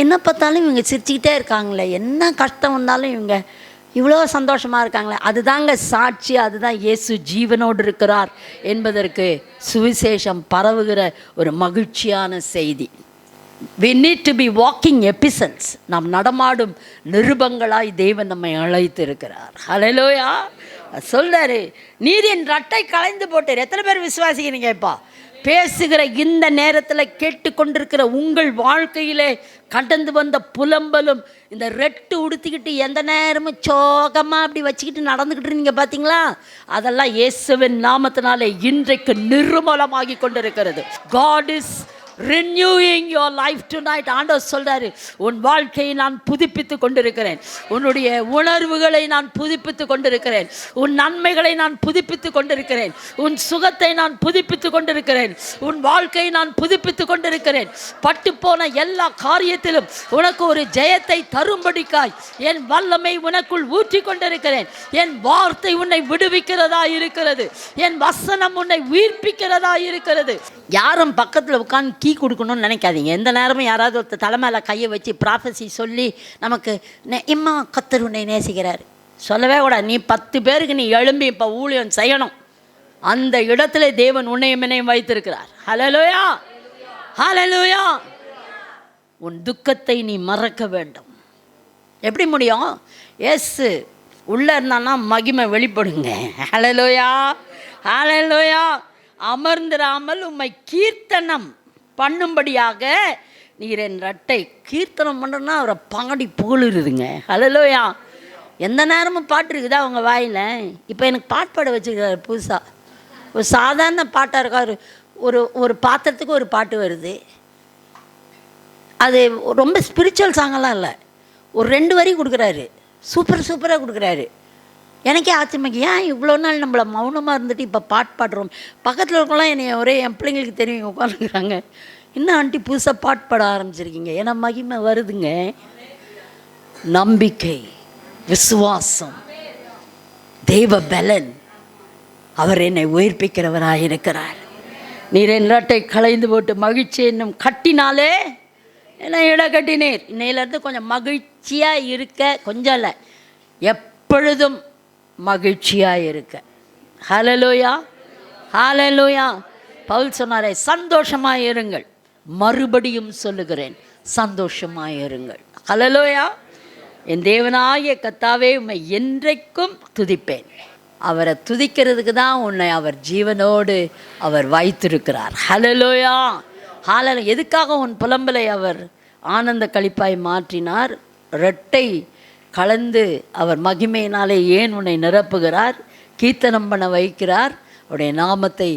என்ன பார்த்தாலும் இவங்க சிரிச்சுக்கிட்டே இருக்காங்களே, என்ன கஷ்டம் வந்தாலும் இவங்க இவ்வளோ சந்தோஷமாக இருக்காங்களே, அதுதாங்க சாட்சி. அதுதான் இயேசு ஜீவனோடு இருக்கிறார் என்பதற்கு சுவிசேஷம் பரவுகிற ஒரு மகிழ்ச்சியான செய்தி. We need to be walking epistles. நாம் நடமாடும் நிருபங்களாய் தேவன் நம்மை அழைத்து இருக்கிறார். ஹல்லேலூயா. சொல்றாரு, நீர் என் ரட்டை களைந்து போட்டார். எத்தனை பேர் விசுவாசிக்கிறீங்க? இப்போ பேசுகிற இந்த நேரத்தில் கேட்டுக்கொண்டிருக்கிற உங்கள் வாழ்க்கையிலே கடந்து வந்த புலம்பலும், இந்த ரெட்டு உடுத்திக்கிட்டு எந்த நேரமும் சோகமாக அப்படி வச்சுக்கிட்டு நடந்துக்கிட்டு இருந்தீங்க பார்த்தீங்களா, அதெல்லாம் இயேசுவின் நாமத்தினாலே இன்றைக்கு நிர்மூலமாகி கொண்டிருக்கிறது. God is renewing your life tonight. ஆண்டவர் சொல்றாரு, உன் வாழ்க்கையை நான் புதுப்பித்து கொண்டிருக்கிறேன், உன்னுடைய உணர்வுகளை நான் புதுப்பித்து கொண்டிருக்கிறேன், உன் நன்மைகளை நான் புதுப்பித்து கொண்டிருக்கிறேன், உன் சுகத்தை நான் புதுப்பித்து கொண்டிருக்கிறேன், உன் வாழ்க்கையை நான் புதுப்பித்து கொண்டிருக்கிறேன். பட்டு போன எல்லா காரியத்திலும் உனக்கு ஒரு ஜெயத்தை தரும்படிக்காய் என் வல்லமை உனக்குள் ஊற்றி கொண்டிருக்கிறேன். என் வார்த்தை உன்னை விடுவிக்கிறதா இருக்கிறது, என் வசனம் உன்னை உயிர்ப்பிக்கிறதா இருக்கிறது. யாரும் பக்கத்தில் உட்காந்து கீ கொடுக்கணும்னு நினைக்காதீங்க. எந்த நேரமும் யாராவது ஒரு தலைமையில கையை வச்சு ப்ராஃபஸி சொல்லி நமக்கு இம்மா கர்த்தர் உன்னை நேசிக்கிறார் சொல்லவே கூடாது. நீ 10 பேருக்கு நீ எழும்பி இப்போ ஊழியம் செய்யணும். அந்த இடத்துல தேவன் உன்னையும் என்னையும் வைத்திருக்கிறார். ஹல்லேலூயா, ஹல்லேலூயா. உன் துக்கத்தை நீ மறக்க வேண்டும். எப்படி முடியும்? இயேசு உள்ளே இருந்தான்னா மகிமை வெளிப்படுங்க. ஹல்லேலூயா, ஹல்லேலூயா. அமர்ந்திராமல் உம்மை கீர்த்தனம் பண்ணும்படியாக நீர் என் ரட்டை. கீர்த்தனம் பண்ணுறோன்னா அவரை பாடி புகழுதுங்க. ஹல்லேலூயா. எந்த நேரமும் பாட்டு இருக்குதா அவங்க வாயில்? இப்போ எனக்கு பாட்டு பாட வச்சுருக்காரு புதுசாக. ஒரு சாதாரண பாட்டாக இருக்காரு. ஒரு பாத்திரத்துக்கு ஒரு பாட்டு வருது. அது ரொம்ப ஸ்பிரிச்சுவல் சாங்கெல்லாம் இல்லை, ஒரு 2 வரி கொடுக்குறாரு. சூப்பராக கொடுக்குறாரு. எனக்கே ஆச்சரியமாக, ஏன் இவ்வளோ நாள் நம்மளை மௌனமாக இருந்துட்டு இப்போ பாட்டு பாடுறோம். பக்கத்தில் இருக்கலாம் என்னை ஒரே என் பிள்ளைங்களுக்கு தெரியும் உட்காந்துக்கிறாங்க. இன்னும் ஆண்டி புதுசாக பாட்டு பாட ஆரம்பிச்சிருக்கீங்க. ஏன்னா மகிமை வருதுங்க. நம்பிக்கை, விசுவாசம், தெய்வ பலன், அவர் என்னை உயிர்ப்பிக்கிறவராக இருக்கிறார். நீர் என் இரட்டை களைந்து போட்டு மகிழ்ச்சி என்னும் கட்டினாலே என்னை இட கட்டினீர். இன்னையிலேருந்து கொஞ்சம் மகிழ்ச்சியாக இருக்க, கொஞ்சம் இல்லை எப்பொழுதும் மகிழ்ச்சியாக இருக்க. ஹல்லேலூயா, ஹல்லேலூயா. பவுல் சொன்னாரே, சந்தோஷமாக இருங்கள். மறுபடியும் சொல்லுகிறேன், சந்தோஷமாக இருங்கள். ஹல்லேலூயா. என் தேவனாகிய கர்த்தாவே உம்மை என்றைக்கும் துதிப்பேன். அவரை துதிக்கிறதுக்கு தான் உன்னை அவர் ஜீவனோடு அவர் வைத்திருக்கிறார். ஹல்லேலூயா, ஹல்லேலூயா. எதுக்காக உன் புலம்பலை அவர் ஆனந்த களிப்பாய் மாற்றினார்? இரட்டை கலந்து அவர் மகிமையினாலே ஏன் உன்னை நிரப்புகிறார்? கீர்த்தனம் பண்ண வைக்கிறார். அவருடைய நாமத்தை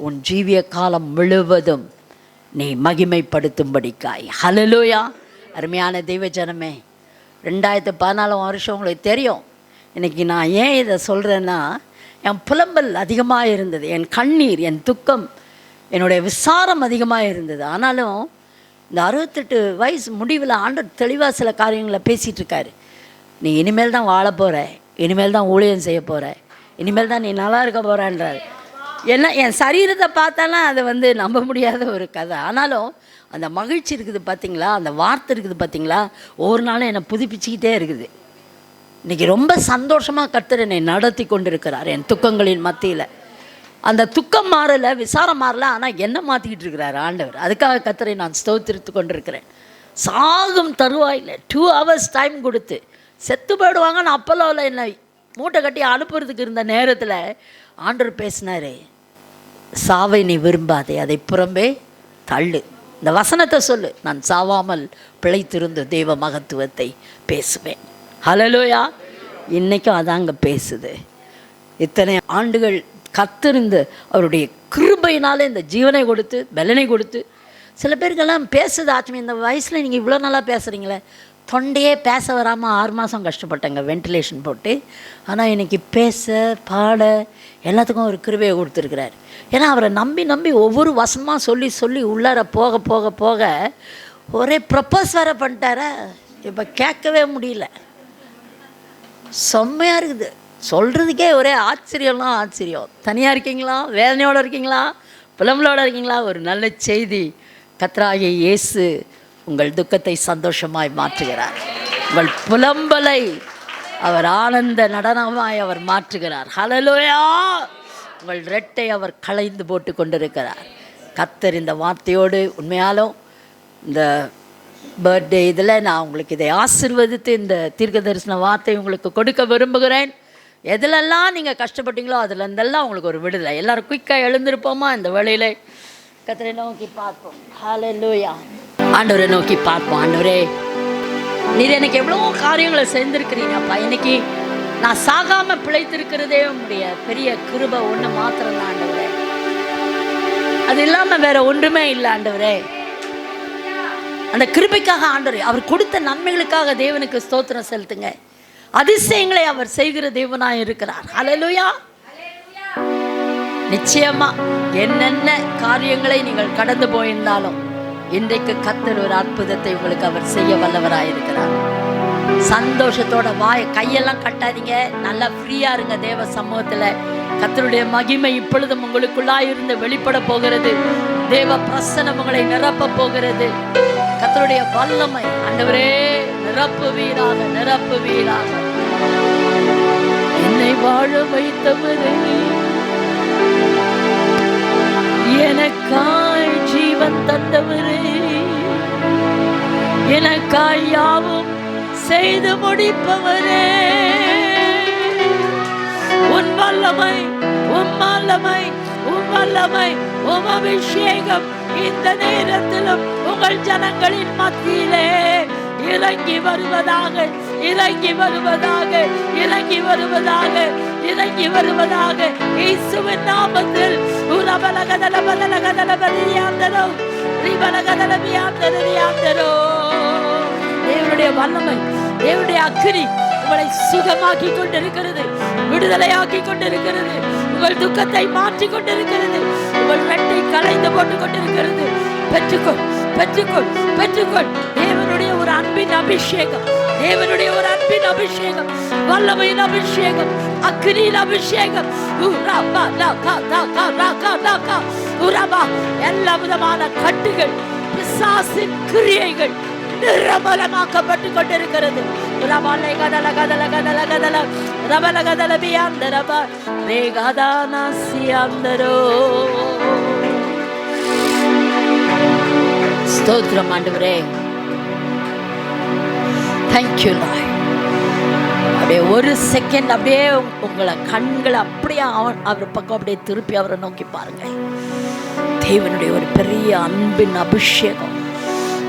உன் ஜீவிய காலம் முழுவதும் நீ மகிமைப்படுத்தும்படிக்காய். ஹல்லேலூயா. அருமையான தெய்வ ஜனமே, 2014 வருஷம் உங்களுக்கு தெரியும். இன்றைக்கி நான் ஏன் இதை சொல்கிறேன்னா, என் புலம்பல் அதிகமாக இருந்தது, என் கண்ணீர், என் துக்கம், என்னுடைய விசாரம் அதிகமாக இருந்தது. ஆனாலும் இந்த 68 வயசு முடிவில் ஆண்டவர் தெளிவாக சில காரியங்களை பேசிகிட்டு இருக்காரு. நீ இனிமேல் தான் வாழ போகிற, இனிமேல் தான் ஊழியம் செய்ய போகிற, இனிமேல் தான் நீ நல்லா இருக்க போகிறான்றார். ஏன்னா என் சரீரத்தை பார்த்தாலாம் அது நம்ப முடியாத ஒரு கதை. ஆனாலும் அந்த மகிழ்ச்சி இருக்குது பார்த்தீங்களா, அந்த வார்த்தை இருக்குது பார்த்தீங்களா, ஒவ்வொரு நாளும் என்னை புதுப்பிச்சுக்கிட்டே இருக்குது. இன்றைக்கி ரொம்ப சந்தோஷமாக கர்த்தர் என்னை நடத்தி கொண்டு இருக்கிறார் என் துக்கங்களின் மத்தியில். அந்த துக்கம் மாறலை, விசாரம் மாறலை, ஆனால் என்ன மாற்றிக்கிட்டு இருக்கிறார் ஆண்டவர். அதுக்காக கர்த்தரை நான் ஸ்தோத்திரித்து கொண்டிருக்கிறேன். சாகும் தருவாயில் 2 hours டைம் கொடுத்து செத்து போயிடுவாங்கன்னு அப்போலோவில் என்னை மூட்டை கட்டி அனுப்புறதுக்கு இருந்த நேரத்தில் ஆண்டவர் பேசினார், சாவை நீ விரும்பாதே, அதை புறம்பே தள்ளு. இந்த வசனத்தை சொல்லு, நான் சாவாமல் பிழைத்திருந்த தெய்வ மகத்துவத்தை பேசுவேன். ஹல்லேலூயா. இன்றைக்கும் அதாங்க பேசுது. இத்தனை ஆண்டுகள் கத்திருந்து அவருடைய கிருபையினாலே இந்த ஜீவனை கொடுத்து பலனை கொடுத்து, சில பேருக்கெல்லாம் பேசுது ஆச்சுமே. இந்த வயசில் நீங்கள் இவ்வளோ நல்லா பேசுகிறீங்களே. தொண்டையே பேச வராமல் 6 மாதம் கஷ்டப்பட்டேங்க, வென்டிலேஷன் போட்டு. ஆனால் இன்றைக்கி பேச பாட எல்லாத்துக்கும் ஒரு கிருபையை கொடுத்துருக்கிறார். ஏன்னா அவரை நம்பி நம்பி ஒவ்வொரு வசமாக சொல்லி சொல்லி உள்ளார போக போக போக ஒரே ப்ரப்போஸ் வேறு பண்ணிட்டார. இப்போ கேட்கவே முடியல, செம்மையாக இருக்குது. சொல்கிறதுக்கே ஒரே ஆச்சரியம்லாம் ஆச்சரியம். தனியாக இருக்கீங்களா, வேதனையோடு இருக்கீங்களா, புலம்பலோடு இருக்கீங்களா, ஒரு நல்ல செய்தி. கர்த்தராகிய இயேசு உங்கள் துக்கத்தை சந்தோஷமாய் மாற்றுகிறார். உங்கள் புலம்பலை அவர் ஆனந்த நடனமாய் அவர் மாற்றுகிறார். ஹல்லேலூயா. உங்கள் இரட்டை அவர் களைந்து போட்டு கொண்டிருக்கிறார். கர்த்தர் இந்த வார்த்தையோடு உண்மையாலும் இந்த பர்த்டே இதில் நான் உங்களுக்கு இதை ஆசீர்வதித்து இந்த தீர்க்க தரிசன வார்த்தை உங்களுக்கு கொடுக்க விரும்புகிறேன். எதுலெல்லாம் நீங்கள் கஷ்டப்பட்டீங்களோ அதுலேருந்தெல்லாம் உங்களுக்கு ஒரு விடுதலை. எல்லோரும் குயிக்காக எழுந்திருப்போமா இந்த வேளையில்? கர்த்தரை நோக்கி பார்ப்போம். ஹல்லேலூயா. ஆண்டவரை நோக்கி பார்ப்போம். ஆண்டவரே, நீர் எனக்கு எவ்வளோ காரியங்களை செஞ்சுருக்கிறீங்கப்பா. இன்னைக்கு நான் சாகாமல் பிழைத்திருக்கிறதே உங்களுடைய பெரிய கிருபை ஒன்று மாத்திரம் தான் ஆண்டவரே. அது இல்லாமல் வேற ஒன்றுமே இல்லை ஆண்டவரே. அந்த கிருபைக்காக ஆண்டவர் அவர் கொடுத்த நன்மைகளுக்காக தேவனுக்கு ஸ்தோத்திரம் செலுத்துங்க. அதிசயங்களை அவர் செய்கிற தேவனாய் இருக்கிறார். ஹல்லேலூயா. நிச்சயமா என்னென்ன காரியங்களை நீங்கள் கடந்து போயிருந்தாலும் இன்றைக்கு கர்த்தர் ஒரு அற்புதத்தை உங்களுக்கு அவர் செய்ய வல்லவராயிருக்கிறார். சந்தோஷத்தோட கையெல்லாம் கட்டாதீங்க, நல்லா ஃப்ரீயா இருங்க. தேவ சமூகத்துல கர்த்தருடைய மகிமை இப்பொழுதும் உங்களுக்குள்ளாய் இருந்து வெளிப்பட போகிறது. தேவ பிரசன்னம் உங்களை நிரப்ப போகிறது. கர்த்தருடைய வல்லமை ஆண்டவரே நிரப்புவீராக, நிரப்புவீராக. என்னை வாழ வைத்தவரே, எனக்காய் ஜீவன் தந்தவரே, எனக்காய் யாவும் செய்து முடிப்பவரே, உன் வல்லமை, உன் வல்லமை, உன் வல்லமை, உன் அபிஷேகம் இந்த நேரத்திலும் உங்கள் ஜனங்களின் மத்தியிலே இறங்கி வருவதாக, இறங்கி வருவதாக, இறங்கி வருவதாக, இறங்கி வருவதாக. இயேசுவின் நாமத்தில் தேவனுடைய வல்லமை, தேவனுடைய அக்கினி உங்களை சுகமாக்கி கொண்டிருக்கிறது, விடுதலையாக்கி கொண்டிருக்கிறது, உங்கள் துக்கத்தை மாற்றி கொண்டிருக்கிறது, உங்கள் ரெட்டை கலைந்து போட்டுக் கொண்டிருக்கிறது. பெற்றுக்கொள், பெற்றுக்கொள், பெற்றுக்கொள். தேவனுடைய ஒரு அன்பின் அபிஷேகம், தேவனுடைய ஒரு அன்பின் அபிஷேகம், வல்லமையின் அபிஷேகம், அக்கினியின் அபிஷேகம். எல்லா விதமான கட்டுகள், பிசாசின் கிரியைகள் நிர்மலமாக்கப்பட்டு கொண்டிருக்கிறது. ஸ்தோத்திரம் ஆண்டவரே. Thank you Lord. அப்படியே ஒரு செகண்ட் அப்படியே உங்களை கண்களை அப்படியே அவர் பக்கம் அப்படியே திருப்பி அவரை நோக்கி பாருங்க. தேவனுடைய ஒரு பெரிய அன்பின் அபிஷேகம்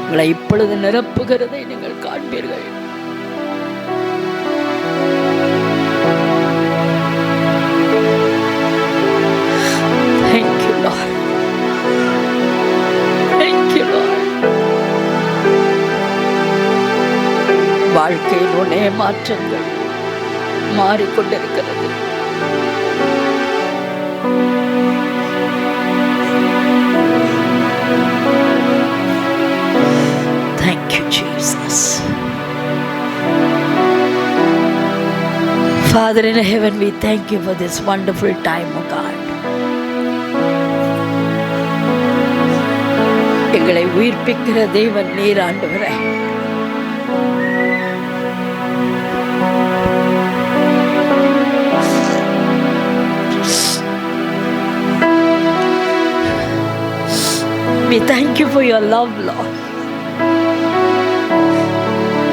உங்களை இப்பொழுது நிரப்புகிறதை நீங்கள் காண்பீர்கள். Thank you Lord. Thank you Lord. வாழ்க்கையில் ஒரே மாற்றங்கள் மாறிக்கொண்டிருக்கிறது. Thank you Jesus. Father in heaven, we thank you for this wonderful time, oh God. எங்களை உயிர்ப்பிக்கிற தேவன் நீர் ஆண்டவரே. We thank you for your love, Lord.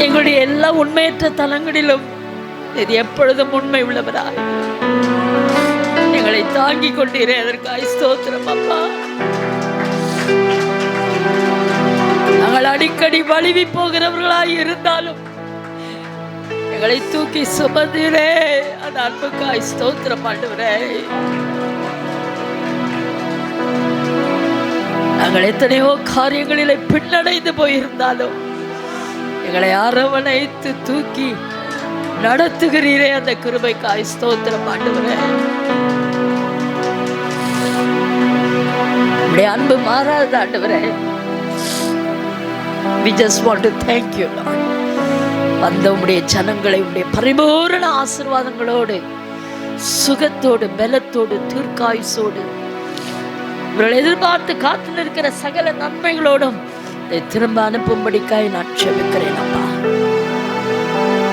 எங்களுடைய எல்லா உண்மையற்ற தலங்களிலும் இது எப்பொழுதும் உண்மை உள்ளவராய் எங்களை தாங்கிக் கொண்டீரே, அதற்காக ஸ்தோத்திரம் அப்பா. நாங்கள் அடிக்கடி வலிவி போகிறவர்களாய் இருந்தாலும் எங்களை தூக்கி சுமந்தீரே, அந்த அன்புக்காய் ஸ்தோத்திரம் ஆண்டவரே. நாங்கள் எத்தனையோ காரியங்களிலே பின்னடைந்து போயிருந்தாலும் எங்களை அரவணைத்து தூக்கி நடத்துகிறீரே, அந்த கிருபைக்காய் ஸ்தோத்திரம் ஆண்டவரே. உம்முடைய அன்பு மாறாத ஆண்டவரே. We just want to thank you Lord. வந்த உம்முடைய ஜனங்களை உம்முடைய பரிபூரண ஆசீர்வாதங்களோடு, சுகத்தோடு, பலத்தோடு, தீர்க்காயுசோடு, இவர்கள் எதிர்பார்த்து காத்து நிற்கிற சகல நன்மைகளோடும் திரும்ப அனுப்பும்படிக்காய் நான் ஜெபிக்கிறேன் அப்பா.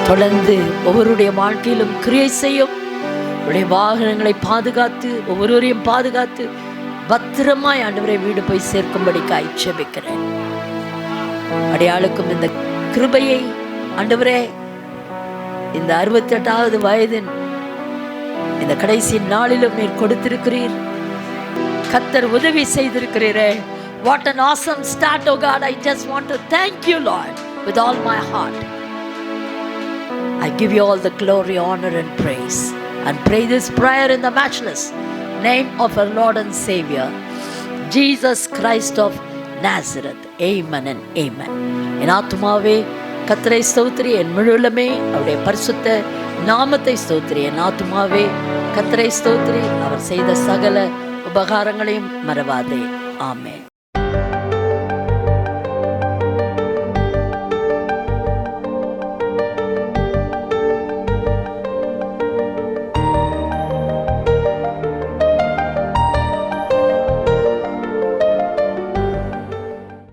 தொடர்ந்து ஒவ்வொருடைய வாழ்க்கையிலும் கிரியை செய்யும். உடைய வாகனங்களை பாதுகாத்து, ஒவ்வொருவரையும் பாதுகாத்து பத்திரமாய் ஆண்டவரை வீடு போய் சேர்க்கும்படிக்காய் ஜெபிக்கிறேன். அடையாளுக்கும் இந்த கிருபையை ஆண்டவரே, இந்த 68வது வயதின் இந்த கடைசி நாளிலும் நீர் கொடுத்திருக்கிறீர். கர்த்தர் உதவி செய்திருக்கிறீரே. What an awesome start, oh God. I just want to thank you Lord with all my heart. I give you all the glory, honor and praise, and pray this prayer in the matchless name of our Lord and Savior Jesus Christ of Nazareth. Amen and ஆமென். என் ஆத்துமாவே கர்த்தரை ஸ்தோத்திரி, என் முழுவலுமே அவருடைய பரிசுத்த நாமத்தை ஸ்தோத்திரி. என் ஆத்துமாவே கர்த்தரை ஸ்தோத்திரி, அவர் செய்த சகல உபகாரங்களையும் மறவாதே. ஆமென்.